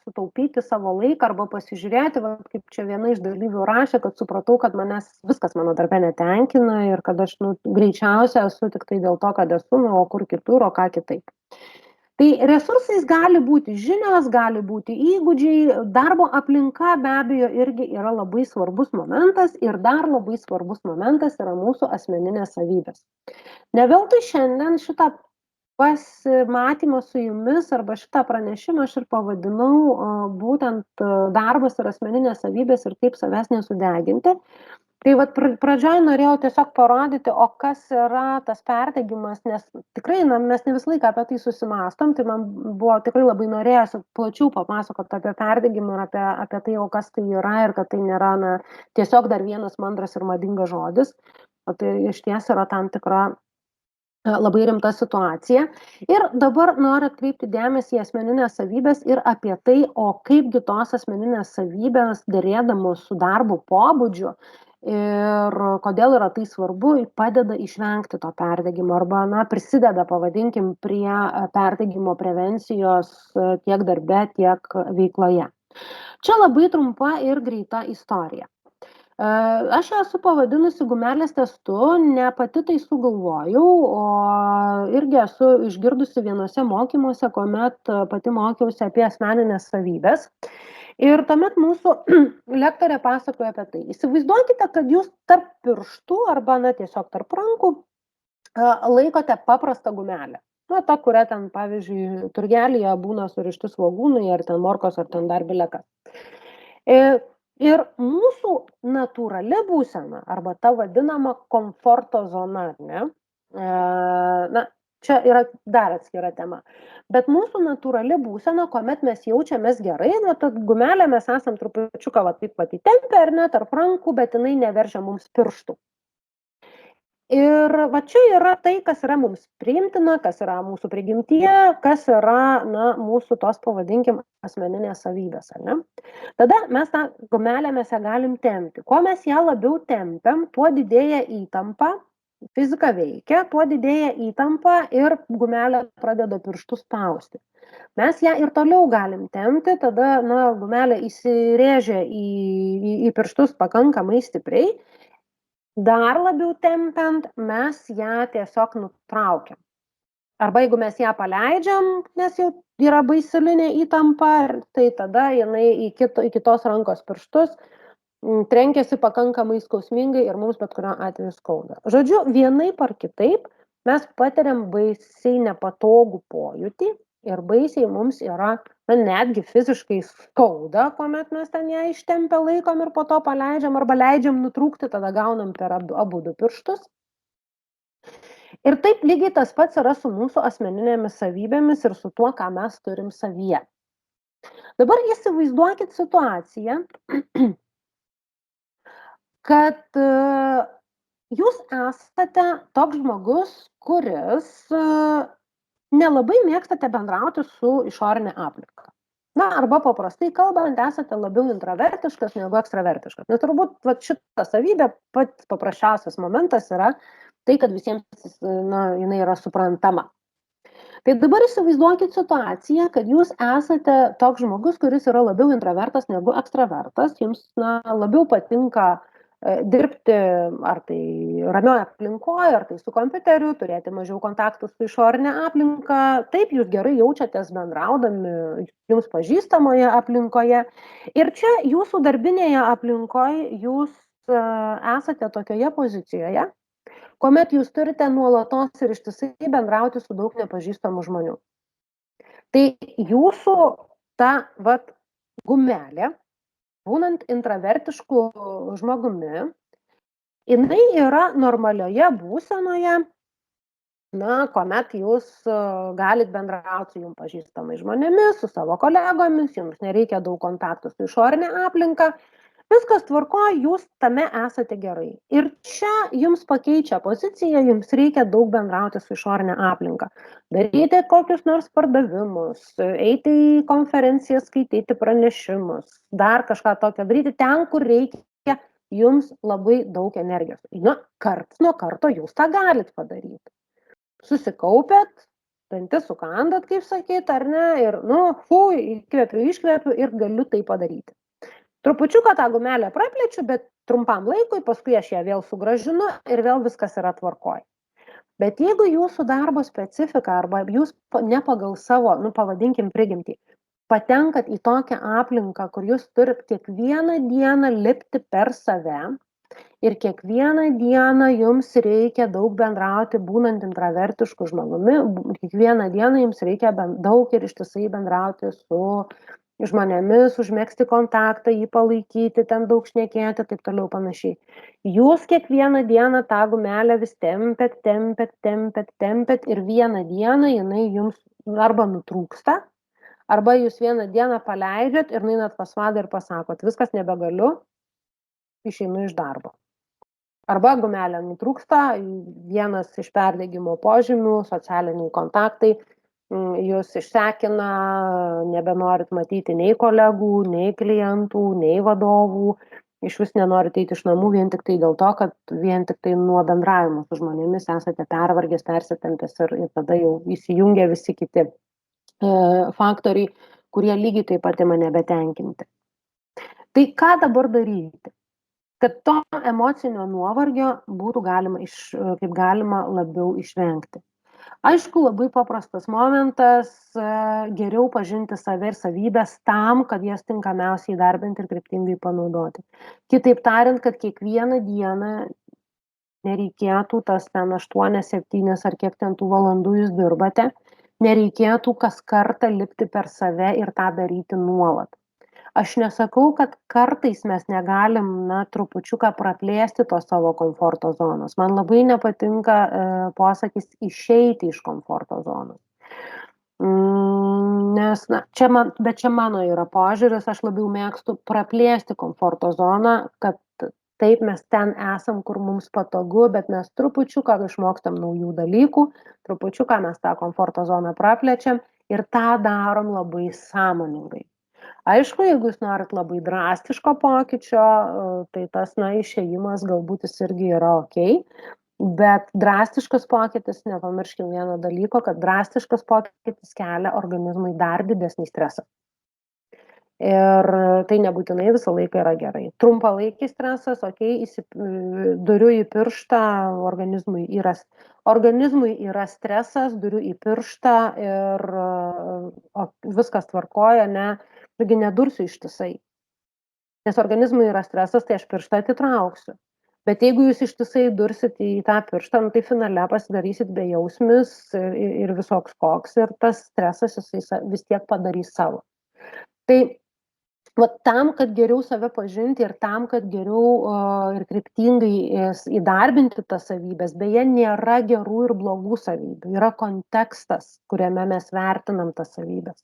sutaupyti savo laiką arba pasižiūrėti, va, kaip čia viena iš dalyvių rašė, kad supratau, kad viskas mano darbe netenkina ir kad aš greičiausiai esu tik tai dėl to, kad esu, o kur kitur, o ką kitaip. Tai resursais gali būti žinios, gali būti įgūdžiai, darbo aplinka be abejo irgi yra labai svarbus momentas ir dar labai svarbus momentas yra mūsų asmeninės savybės. Ne veltui šiandien šitą pasimatymą su jumis arba šitą pranešimą aš ir pavadinau būtent darbas ir asmeninės savybės ir kaip savęs nesudeginti. Tai vat pradžioj norėjau tiesiog parodyti, o kas yra tas perdegimas, nes tikrai mes ne visą laiką apie tai susimąstom, tai man buvo tikrai labai norėjusi plačiau papasakoti apie perdegimą ir apie tai, o kas tai yra ir kad tai nėra tiesiog dar vienas mandras ir madingas žodis, o tai iš ties yra tam tikra labai rimta situacija. Ir dabar noriu atkreipti dėmesį į asmeninės savybės ir apie tai, o kaipgi tos asmeninės savybės dėrėdamos su darbo pobūdžiu ir kodėl yra tai svarbu, padeda išvengti to perdegimo arba prisideda, pavadinkim, prie perdegimo prevencijos tiek darbe, tiek veikloje. Čia labai trumpa ir greita istorija. Aš esu pavadinusi gumelės testu, ne pati tai sugalvojau, o irgi esu išgirdusi vienose mokymuose, kuomet pati mokiausi apie asmeninės savybės. Ir tuomet mūsų lektorė pasakoja apie tai. Įsivaizduokite, kad jūs tarp pirštų arba tiesiog tarp rankų laikote paprastą gumelę. Ta, kuria ten, pavyzdžiui, turgelyje būna surišti svogūnai, ar ten morkos, ar ten dar bilekas. Ir mūsų natūrali būsena, arba ta vadinama komforto zona, čia yra dar atskira tema, bet mūsų natūrali būsena, kuomet mes jaučiamės gerai, tad gumelę mes esam trupučiuką taip pat įtempę, ar ne, tarp rankų, bet jinai neveržia mums pirštų. Ir va čia yra tai, kas yra mums priimtina, kas yra mūsų prigimtyje, kas yra mūsų tos, pavadinkim, asmeninės savybės. Ne? Tada mes tą gumelę mes ją galim tempti. Kuo mes ją labiau tempiam, tuo didėja įtampa, fizika veikia, tuo didėja įtampa ir gumelė pradeda pirštus spausti. Mes ją ir toliau galim tempti, tada gumelė įsirėžia į pirštus pakankamai stipriai. Dar labiau tempiant, mes ją tiesiog nutraukiam. Arba jeigu mes ją paleidžiam, nes jau yra baisilinė įtampa, tai tada jinai į kitos rankos pirštus trenkiasi pakankamai skausmingai ir mums bet kurio atveju skauda. Žodžiu, vienaip ar kitaip mes patiriam baisiai nepatogų pojūtį ir baisiai mums yra netgi fiziškai skauda, kuomet mes ten ją ištempę laikom ir po to paleidžiam arba leidžiam nutrūkti, tada gaunam per abudu pirštus. Ir taip lygiai tas pats yra su mūsų asmeninėmis savybėmis ir su tuo, ką mes turim savyje. Dabar įsivaizduokit situaciją, kad jūs esate toks žmogus, kuris nelabai mėgstate bendrauti su išorinė aplinka. Arba paprastai kalbant, esate labiau intravertiškas negu ekstravertiškas. Nes turbūt šita savybė, pats paprasčiausias momentas yra tai, kad visiems jinai yra suprantama. Tai dabar įsivaizduokit situaciją, kad jūs esate toks žmogus, kuris yra labiau intravertas negu ekstravertas, jums labiau patinka dirbti ar tai ramioje aplinkoje, ar tai su kompiuteriu, turėti mažiau kontaktų su išorinė aplinka. Taip, jūs gerai jaučiatės bendraudami jums pažįstamoje aplinkoje. Ir čia jūsų darbinėje aplinkoje jūs esate tokioje pozicijoje, kuomet jūs turite nuolatos ir ištisai bendrauti su daug nepažįstamų žmonių. Tai jūsų ta gumelė, būnant intravertišku žmogumi, jinai yra normalioje būsenoje, kuomet jūs galit bendrauti su jums pažįstamais žmonėmis, su savo kolegomis, jums nereikia daug kontaktų su išorinė aplinka, viskas tvarkoje, jūs tame esate gerai. Ir čia jums pakeičia poziciją, jums reikia daug bendrauti su išorinė aplinka. Daryti kokius nors pardavimus, eiti į konferencijas, skaityti pranešimus, dar kažką tokio daryti ten, kur reikia jums labai daug energijos. Karts nuo karto jūs tą galit padaryti. Susikaupėt, dantis sukandat, kaip sakyt, ar ne, ir, įkvepiu, iškvepiu ir galiu tai padaryti. Trupučiuką tą gumelę praplečiu, bet trumpam laikui, paskui aš ją vėl sugrąžinu ir vėl viskas yra tvarkoj. Bet jeigu jūsų darbo specifika arba jūs ne pagal savo, pavadinkim prigimtį, patenkat į tokią aplinką, kur jūs turit kiekvieną dieną lipti per save ir kiekvieną dieną jums reikia daug bendrauti, būnant intravertišku žmogumi, kiekvieną dieną jums reikia daug ir ištisai bendrauti su žmonėmis, užmegzti kontaktą, jį palaikyti, ten daug šnekėti, taip toliau panašiai. Jūs kiekvieną dieną tą gumelę vis tempėt ir vieną dieną jinai jums arba nutrūksta, arba jūs vieną dieną paleidžiat ir nueinat pas vadą ir pasakot, viskas nebegaliu, išeinu iš darbo. Arba gumelė nutrūksta, vienas iš perdegimo požymių, socialiniai kontaktai, jūs išsekina, nebenorit matyti nei kolegų, nei klientų, nei vadovų, iš vis nenorit eiti iš namų vien tik tai dėl to, kad vien tik tai nuo bendravimo su žmonėmis esate pervargęs, persitempęs ir tada jau įsijungia visi kiti faktoriai, kurie lygiai taip pat ima nebetenkinti. Tai ką dabar daryti? Kad to emocinio nuovargio būtų galima kaip galima labiau išvengti. Aišku, labai paprastas momentas, geriau pažinti save ir savybės tam, kad jas tinkamiausiai įdarbinti ir kryptingai panaudoti. Kitaip tariant, kad kiekvieną dieną nereikėtų tas ten 8, 7 ar kiek ten tų valandų jūs dirbate, nereikėtų kas kartą lipti per save ir tą daryti nuolat. Aš nesakau, kad kartais mes negalim, trupučiuką praplėsti to savo komforto zonos. Man labai nepatinka posakis išeiti iš komforto zonos. Nes, bet čia mano yra požiūris, aš labiau mėgstu praplėsti komforto zoną, kad taip mes ten esam, kur mums patogu, bet mes trupučiuką išmokstam naujų dalykų, trupučiuką mes tą komforto zoną praplečiam ir tą darom labai sąmoningai. Aišku, jeigu jūs norit labai drastiško pokyčio, tai tas, išėjimas galbūt jis irgi yra okei, bet drastiškas pokytis, nepamirškim vieno dalyko, kad drastiškas pokytis kelia organizmui dar didesnį stresą. Ir tai nebūtinai visą laiką yra gerai. Trumpalaikis stresas, duriu į pirštą, organizmui yra stresas, duriu į pirštą ir viskas tvarkoja, irgi nedursiu ištisai. Nes organizmui yra stresas, tai aš pirštą atitrauksiu. Bet jeigu jūs ištisai dursit į tą pirštą, tai finale pasidarysit bejausmis ir visoks koks ir tas stresas jisai vis tiek padarys savo. Tai tam, kad geriau save pažinti ir tam, kad geriau ir kryptingai įdarbinti tas savybės, beje, nėra gerų ir blogų savybių, yra kontekstas, kuriame mes vertinam tas savybės.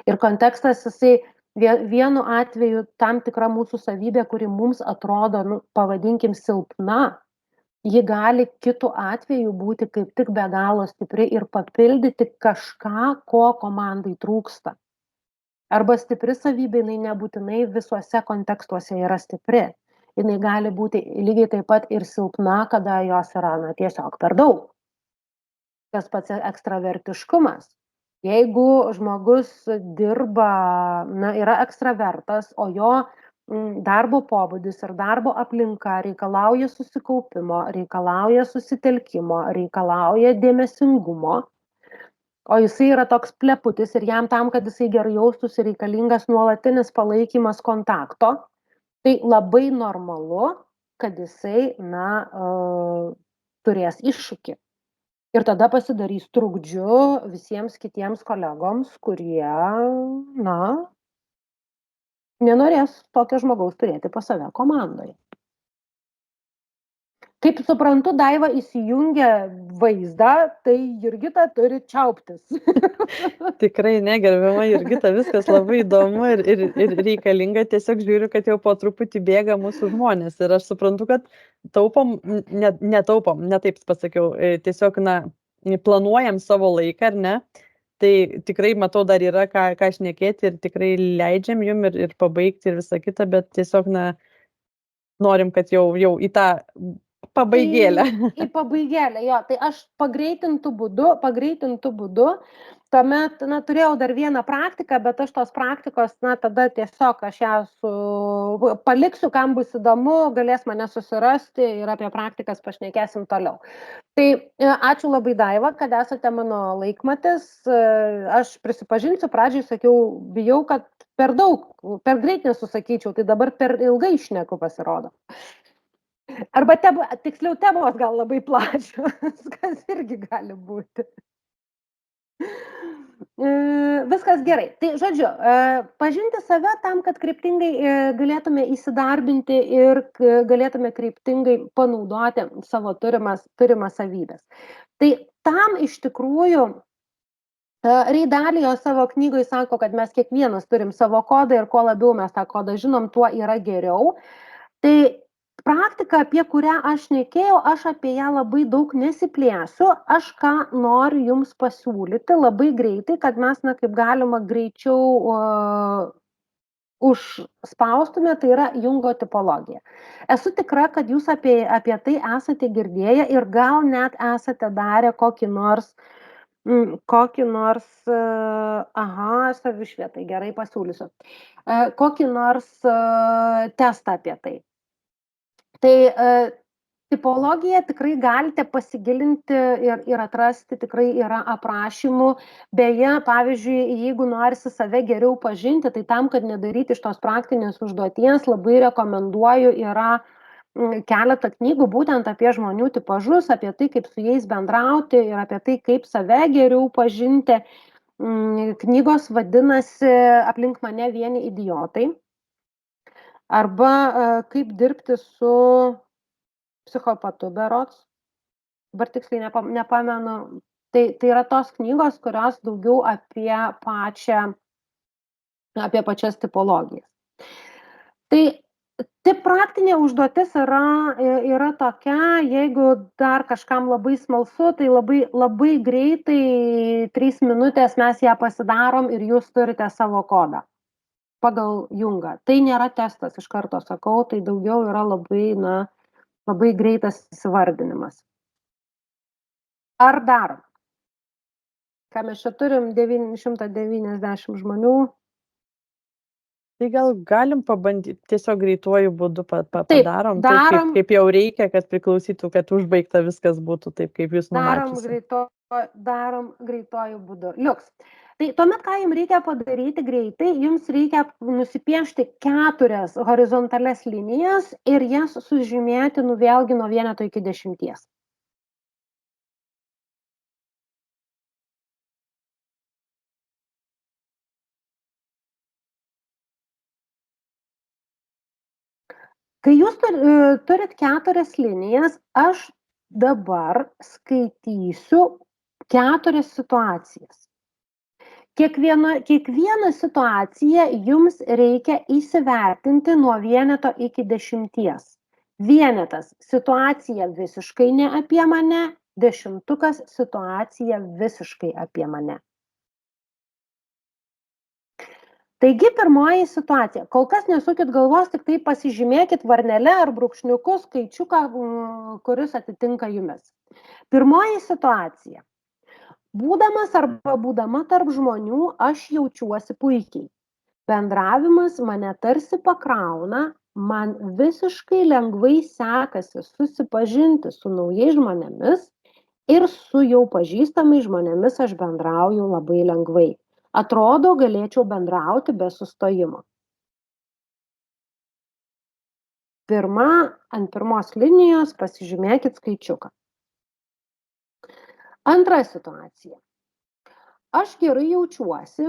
Ir kontekstas, jisai vienu atveju tam tikra mūsų savybė, kuri mums atrodo, pavadinkim, silpna, ji gali kitu atveju būti kaip tik be galo stipri ir papildyti kažką, ko komandai trūksta. Arba stipri savybė, jinai nebūtinai visuose kontekstuose yra stipri. Jinai gali būti lygiai taip pat ir silpna, kada jos yra tiesiog per daug. Tas pats ekstravertiškumas. Jeigu žmogus dirba, yra ekstravertas, o jo darbo pobūdis ir darbo aplinka reikalauja susikaupimo, reikalauja susitelkimo, reikalauja dėmesingumo, o jisai yra toks pleputis ir jam tam, kad jisai gerai jaustųsi, reikalingas nuolatinis palaikymas kontakto, tai labai normalu, kad jisai, turės iššūkį. Ir tada pasidarys trukdžiu visiems kitiems kolegoms, kurie, nenorės tokio žmogaus turėti pas save komandoje. Kaip suprantu, Daiva įsijungia vaizdą, tai Jurgita turi čiauptis. Tikrai ne, gerbiama Jurgita, viskas labai įdomu ir reikalinga. Tiesiog žiūriu, kad jau po truputį bėga mūsų žmonės. Ir aš suprantu, kad taupom, netaupom, ne taip pasakiau, tiesiog, planuojam savo laiką, ar ne? Tai tikrai matau, dar yra ką šnekėti ir tikrai leidžiam jum ir pabaigti ir visą kitą, bet tiesiog, norim, kad jau į tą pabaigėlę. Į pabaigėlę, jo. Tai aš pagreitintų būdu, tuomet, turėjau dar vieną praktiką, bet aš tos praktikos, tada tiesiog aš ją paliksiu, kam bus įdomu, galės mane susirasti ir apie praktikas pašnekėsim toliau. Tai ačiū labai, Daiva, kad esate mano laikmatis. Aš prisipažinsiu, pradžiai sakiau, bijau, kad per greit nesusakyčiau, tai dabar per ilgai šneku pasirodo. Arba tiksliau temos gal labai plačios, kas irgi gali būti. Viskas gerai. Tai žodžiu, pažinti save tam, kad kryptingai galėtume įsidarbinti ir galėtume kryptingai panaudoti savo turimas savybės. Tai tam iš tikrųjų Ray Dalio savo knygoje sako, kad mes kiekvienas turim savo kodą ir kuo labiau mes tą kodą žinom, tuo yra geriau. Tai praktika, apie kurią aš šnekėjau, aš apie ją labai daug nesiplėsiu. Aš ką noriu jums pasiūlyti labai greitai, kad mes, kaip galima greičiau užspaustume, tai yra Jungo tipologija. Esu tikra, kad jūs apie tai esate girdėję ir gal net esate darę kokį nors, savišvietai, gerai pasiūlysiu, kokį nors testą apie tai. Tai tipologiją tikrai galite pasigilinti ir atrasti, tikrai yra aprašymų. Beje, pavyzdžiui, jeigu norisi save geriau pažinti, tai tam, kad nedaryti iš tos praktinės užduoties, labai rekomenduoju, yra keletą knygų būtent apie žmonių tipažus, apie tai, kaip su jais bendrauti ir apie tai, kaip save geriau pažinti. Knygos vadinasi Aplink mane vieni idiotai. Arba kaip dirbti su psichopatu berods. Dabar tiksliai nepamenu. Tai yra tos knygos, kurios daugiau apie pačias tipologijas. Tai praktinė užduotis yra tokia, jeigu dar kažkam labai smalsu, tai labai greitai 3 minutės mes ją pasidarom ir jūs turite savo kodą pagal Jungą. Tai nėra testas, iš karto sakau, tai daugiau yra labai greitas įsivardinimas. Ar darom? Ką mes čia turim 990 žmonių? Tai gal galim pabandyti, tiesiog greituoju būdu padarom, taip kaip jau reikia, kad priklausytų, kad užbaigta viskas būtų taip, kaip jūs numačiusi. Darom greituoju būdu. Liuks. Tai tuomet, ką jums reikia padaryti greitai, jums reikia nusipiešti 4 horizontales linijas ir jas sužymėti vėlgi nuo 1 iki 10. Kai jūs turit 4 linijas, aš dabar skaitysiu 4 situacijas. Kiekvieną situaciją jums reikia įsivertinti nuo 1 iki 10. 1 situacija visiškai ne apie mane, 10 situacija visiškai apie mane. Taigi, pirmoji situacija. Kol kas nesukit galvos, tik tai pasižymėkit varnelę ar brūkšniuku skaičiuką, kuris atitinka jumis. Pirmoji situacija. Būdamas arba būdama tarp žmonių, aš jaučiuosi puikiai. Bendravimas mane tarsi pakrauna, man visiškai lengvai sekasi susipažinti su naujais žmonėmis ir su jau pažįstamais žmonėmis aš bendrauju labai lengvai. Atrodo, galėčiau bendrauti be sustojimo. Ant pirmos linijos pasižymėkit skaičiuką. Antra situacija. Aš gerai jaučiuosi,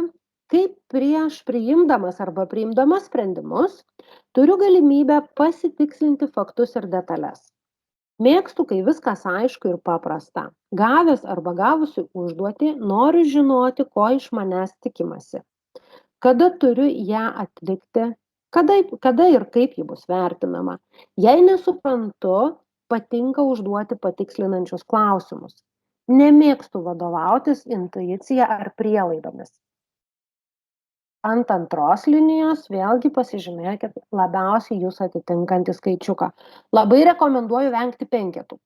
kai prieš priimdamas arba priimdamas sprendimus turiu galimybę pasitikslinti faktus ir detalės. Mėgstu, kai viskas aišku ir paprasta. Gavęs arba gavusi užduotį, noriu žinoti, ko iš manęs tikimasi. Kada turiu ją atlikti, kada ir kaip ji bus vertinama. Jei nesuprantu, patinka užduoti patikslinančius klausimus. Nemėgstu vadovautis intuicija ar prielaidomis. Ant antros linijos vėlgi pasižymėkit labiausiai jūs atitinkantį skaičiuką. Labai rekomenduoju vengti penketų.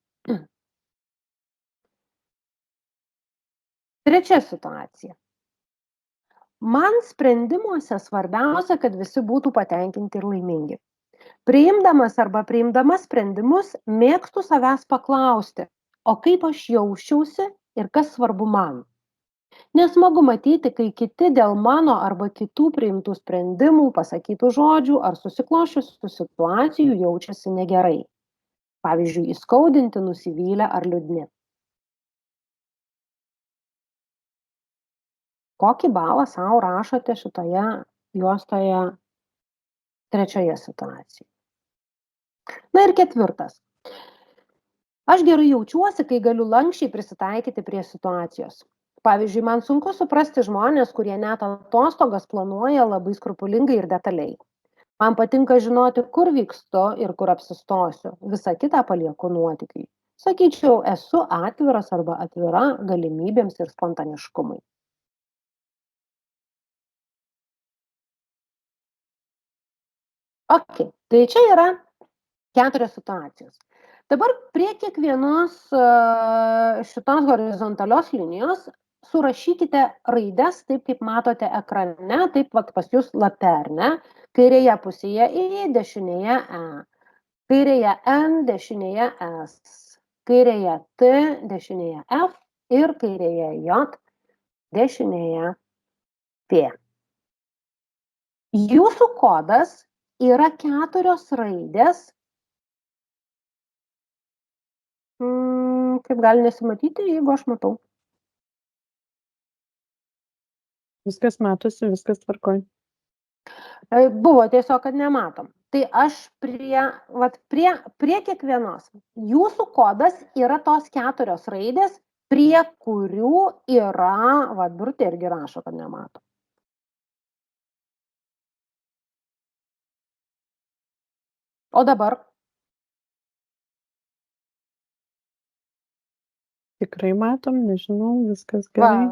Trečia situacija. Man sprendimuose svarbiausia, kad visi būtų patenkinti ir laimingi. Priimdamas arba priimdamas sprendimus, mėgstu savęs paklausti, o kaip aš jausčiausi ir kas svarbu man. Nesmagu matyti, kai kiti dėl mano arba kitų priimtų sprendimų, pasakytų žodžių ar susikloščiusių situacijų jaučiasi negerai. Pavyzdžiui, įskaudinti, nusivylę ar liūdni. Kokį balą savo rašote šitoje juostoje trečioje situacijoje? Na ir ketvirtas. Aš gerai jaučiuosi, kai galiu lankščiai prisitaikyti prie situacijos. Pavyzdžiui, man sunku suprasti žmonės, kurie net atostogas planuoja labai skrupulingai ir detaliai. Man patinka žinoti, kur vykstu ir kur apsistosiu. Visą kitą palieku nuotykiai. Sakyčiau, esu atviras arba atvira galimybėms ir spontaniškumui. Ok, tai čia yra 4 situacijos. Dabar prie kiekvienos šitos horizontalios linijos surašykite raides taip, kaip matote ekrane, taip pas jūs lape, ar ne? Kairėje pusėje I, dešinėje E, kairėje N, dešinėje S, kairėje T, dešinėje F ir kairėje J, dešinėje P. Jūsų kodas yra 4 raidės. Kaip gali nesimatyti, jeigu aš matau? Viskas matosi, viskas tvarkoj. Buvo tiesiog, kad nematom. Tai aš prie kiekvienos. Jūsų kodas yra tos 4 raidės, prie kurių yra, Birutė irgi rašo, kad nemato. O dabar? Tikrai matom, nežinau, viskas gerai.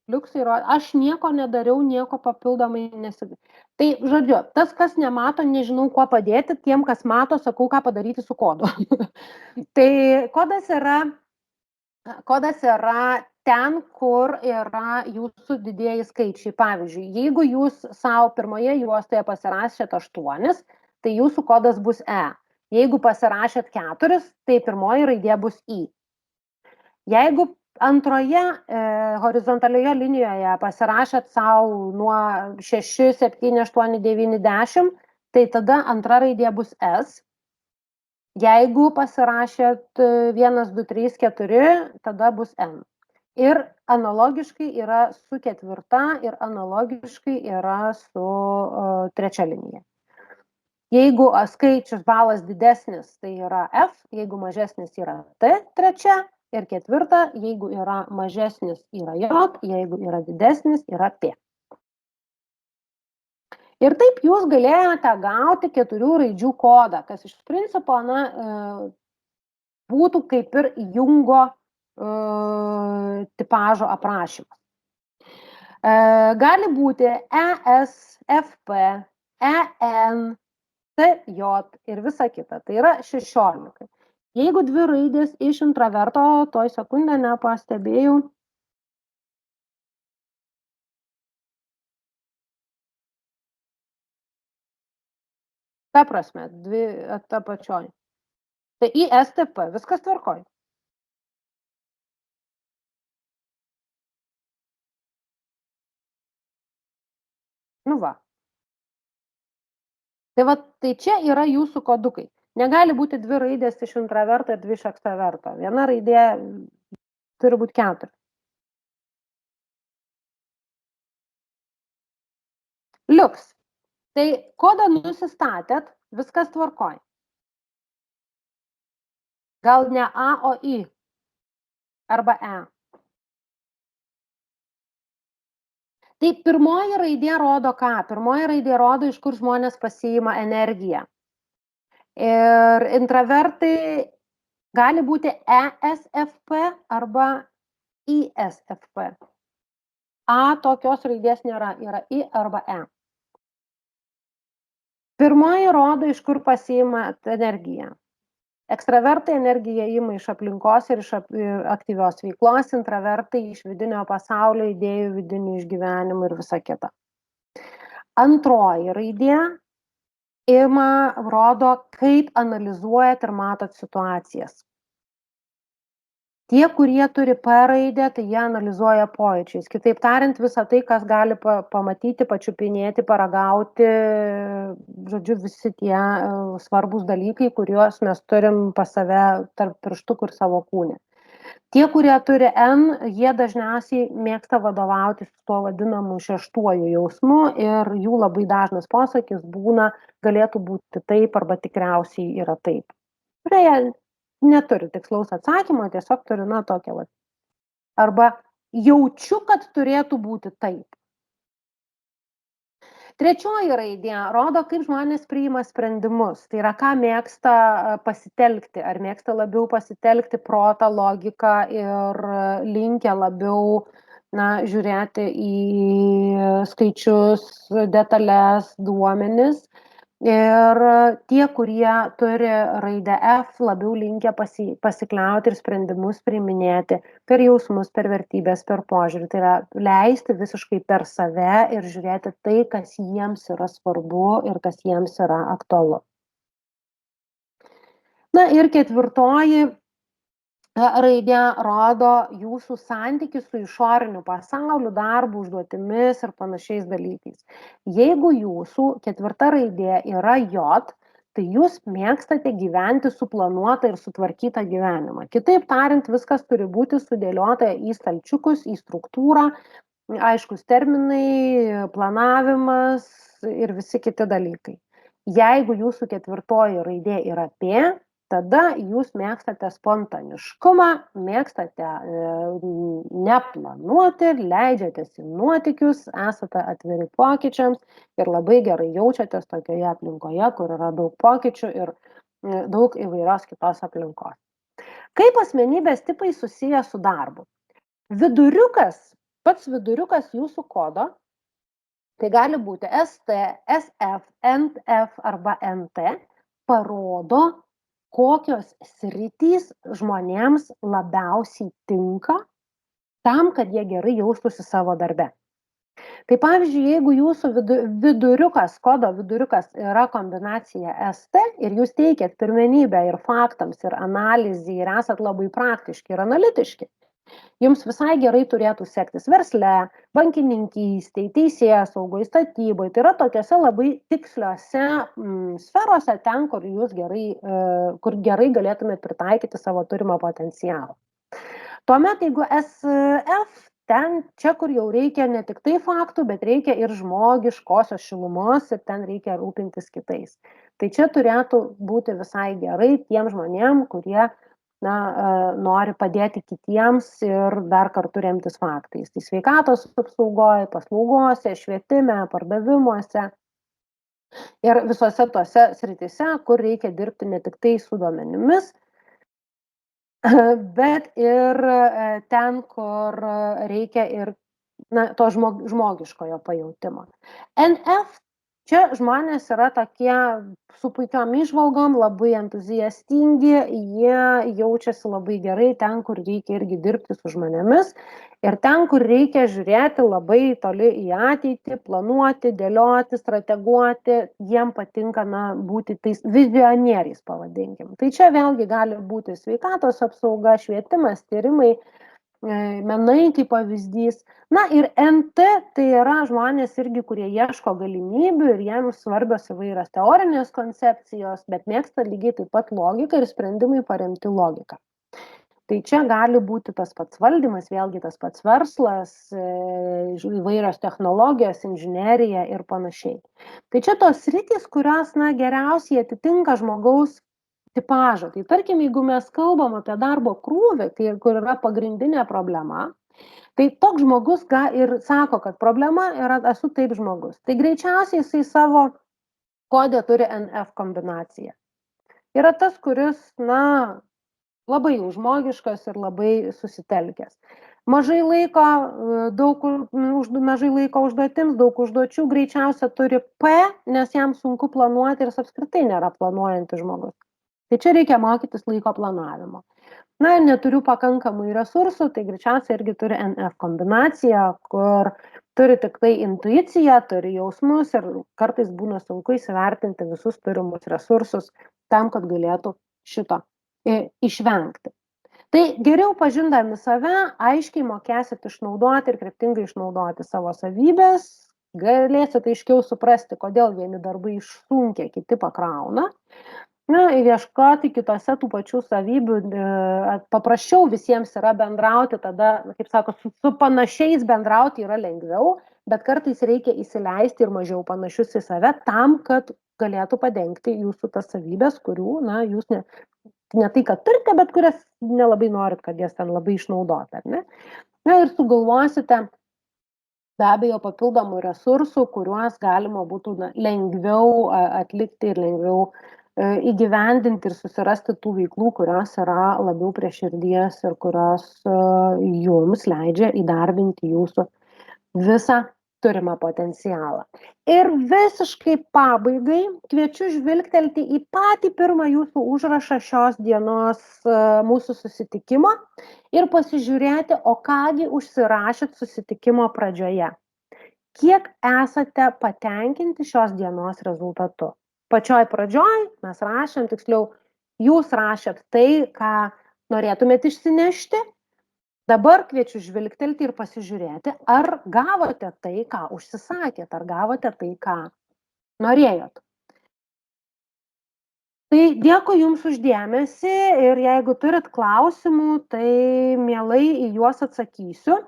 Liuksai, aš nieko nedariau, nieko papildomai Tai, žodžiu, tas, kas nemato, nežinau, kuo padėti, tiem, kas mato, sakau, ką padaryti su kodu. Tai kodas yra ten, kur yra jūsų didieji skaičiai. Pavyzdžiui, jeigu jūs savo pirmoje juostoje pasirašėt 8, tai jūsų kodas bus E. Jeigu pasirašėt 4, tai pirmoji raidė bus I. Jeigu antroje horizontalioje linijoje pasirašėt savo nuo 6, 7, 8, 9, 10, tai tada antra raidė bus S. Jeigu pasirašėt 1, 2, 3, 4, tada bus N. Ir analogiškai yra su 4 ir analogiškai yra su 3 linija. Jeigu skaičius balas didesnis, tai yra F, jeigu mažesnis yra T, 3, ir 4, jeigu yra mažesnis yra J, jeigu yra didesnis yra P. Ir taip jūs galėjote gauti 4 raidžių kodą, kas iš principo būtų kaip ir Jungo tipažo aprašymas. Gali būti ES, FP, EN, TJ ir visa kita. Tai yra 16. Jeigu 2 raidės iš intraverto, toj sekundę nepastebėjau. Ta prasme, ta pačioj. Tai ISTP, viskas tvarkoj. Nu va. Tai čia yra jūsų kodukai. Negali būti 2 raidės iš intraverto ir 2 iš ekstraverto. Viena raidė turi būt 4. Liuks. Tai kodą nusistatėt, viskas tvarkoj. Gal ne A, o I. Arba E. Tai pirmoji raidė rodo ką? Pirmoji raidė rodo, iš kur žmonės pasiima energiją. Ir intravertai gali būti ESFP arba ISFP. A tokios raidės nėra, yra I arba E. Pirmoji rodo, iš kur pasiima energiją. Ekstravertai energiją ima iš aplinkos ir iš aktyvios veiklos, intravertai iš vidinio pasaulio, idėjų, vidinių išgyvenimų ir visa kita. Antroji raidė rodo, kaip analizuojat ir matot situacijas. Tie, kurie turi P raidę, tai jie analizuoja pojūčiais. Kitaip tariant, visą tai, kas gali pamatyti, pačiupinėti, paragauti, žodžiu, visi tie svarbus dalykai, kuriuos mes turim pas save tarp pirštukų ir savo kūne. Tie, kurie turi N, jie dažniausiai mėgsta vadovautis tuo vadinamu 6 jausmu ir jų labai dažnas posakis būna, galėtų būti taip arba tikriausiai yra taip. Jie neturi tikslaus atsakymo, tiesiog turi, tokią va. Arba jaučiu, kad turėtų būti taip. Trečioji raidė rodo, kaip žmonės priima sprendimus. Tai yra, ką mėgsta pasitelkti. Ar mėgsta labiau pasitelkti protą, logiką ir linkę labiau žiūrėti į skaičius, detalės, duomenis. Ir tie, kurie turi raidę F, labiau linkę pasikliauti ir sprendimus priiminėti per jausmus, per vertybės, per požiūrį. Tai yra leisti visiškai per save ir žiūrėti tai, kas jiems yra svarbu ir kas jiems yra aktualu. Ir ketvirtoji raidė rodo jūsų santykį su išoriniu pasauliu, darbu, užduotimis ir panašiais dalykais. Jeigu jūsų ketvirta raidė yra J, tai jūs mėgstate gyventi suplanuotą ir sutvarkytą gyvenimą. Kitaip tariant, viskas turi būti sudėliota į stalčiukus, į struktūrą, aiškus terminai, planavimas ir visi kiti dalykai. Jeigu jūsų ketvirtoji raidė yra P, tada jūs mėgstate spontaniškumą, mėgstate neplanuoti, leidžiatės į nuotykius, esate atviri pokyčiams ir labai gerai jaučiatės tokioje aplinkoje, kur yra daug pokyčių ir daug įvairios kitos aplinkos. Kaip asmenybės tipai susiję su darbu? Pats viduriukas jūsų kodo, tai gali būti ST, SF, NF arba NT, parodo, kokios sritys žmonėms labiausiai tinka tam, kad jie gerai jaustųsi savo darbe. Tai pavyzdžiui, jeigu jūsų kodo viduriukas yra kombinacija ST ir jūs teikiat pirmenybę ir faktams, ir analizai, ir esat labai praktiški ir analitiški, jums visai gerai turėtų sektis versle, bankininkystėj, teisėsaugoj, statyboj. Tai yra tokiose labai tiksliose sferose ten, kur gerai galėtumėt pritaikyti savo turimą potencialą. Tuomet, jeigu SF, čia, kur jau reikia ne tik tai faktų, bet reikia ir žmogiškosios šilumos ir ten reikia rūpintis kitais. Tai čia turėtų būti visai gerai tiem žmonėm, kurie nori padėti kitiems ir dar kartu remtis faktais. Tai sveikatos apsaugoje, paslaugose, švietime, pardavimuose ir visose tose srityse, kur reikia dirbti ne tik tai su duomenimis, bet ir ten, kur reikia ir to žmogiškojo pajautimo. NF Čia žmonės yra tokie su puikiom įžvalgom, labai entuziastingi, jie jaučiasi labai gerai ten, kur reikia irgi dirbti su žmonėmis ir ten, kur reikia žiūrėti labai toli į ateitį, planuoti, dėlioti, strateguoti, jiem patinka būti tais vizionieriais, pavadinkim. Tai čia vėlgi gali būti sveikatos apsauga, švietimas, tyrimai, menai kaip pavyzdys. Na ir NT tai yra žmonės irgi, kurie ieško galimybių ir jiems svarbios įvairios teorinės koncepcijos, bet mėgsta lygiai taip pat logiką ir sprendimai paremti logiką. Tai čia gali būti tas pats valdymas, vėlgi tas pats verslas, įvairios technologijos, inžinerija ir panašiai. Tai čia tos sritys, kurios geriausiai atitinka žmogaus tipažą. Tai tarkim, jeigu mes kalbam apie darbo krūvį, tai kur yra pagrindinė problema, tai toks žmogus ir sako, kad problema yra esu taip žmogus. Tai greičiausiai jisai savo kodė turi NF kombinaciją. Yra tas, kuris, labai jau žmogiškas ir labai susitelkęs. Mažai laiko užduotims, daug užduočių greičiausia turi P, nes jam sunku planuoti ir jis apskritai nėra planuojantis žmogus. Tai čia reikia mokytis laiko planavimo. Neturiu pakankamai resursų, tai greičiausiai irgi turi NF kombinaciją, kur turi tik tai intuiciją, turi jausmus ir kartais būna sunku įsivertinti visus turimus resursus tam, kad galėtų šito išvengti. Tai geriau pažindami save, aiškiai mokėsit išnaudoti ir kryptingai išnaudoti savo savybės, galėsit aiškiau suprasti, kodėl vieni darbai išsunkia, kiti pakrauna. Ieškoti kitose tų pačių savybių, paprasčiau visiems yra bendrauti, tada, kaip sako, su panašiais bendrauti yra lengviau, bet kartais reikia įsileisti ir mažiau panašius į save tam, kad galėtų padengti jūsų tas savybės, kurių, jūs ne tai, kad turite, bet kurias nelabai norit, kad jas ten labai išnaudoti, ar ne? Ir sugalvosite be abejo papildomų resursų, kuriuos galima būtų lengviau atlikti ir lengviau įgyvendinti ir susirasti tų veiklų, kurios yra labiau prie širdies ir kurios jums leidžia įdarbinti jūsų visą turimą potencialą. Ir visiškai pabaigai kviečiu žvilgtelti į patį pirmą jūsų užrašą šios dienos mūsų susitikimo ir pasižiūrėti, o kągi užsirašėt susitikimo pradžioje. Kiek esate patenkinti šios dienos rezultatu? Pačioj pradžioj mes rašėm, tiksliau, jūs rašėt tai, ką norėtumėt išsinešti. Dabar kviečiu žvilgtelti ir pasižiūrėti, ar gavote tai, ką užsisakėt, ar gavote tai, ką norėjot. Tai dėkui jums už dėmesį ir jeigu turit klausimų, tai mielai į juos atsakysiu.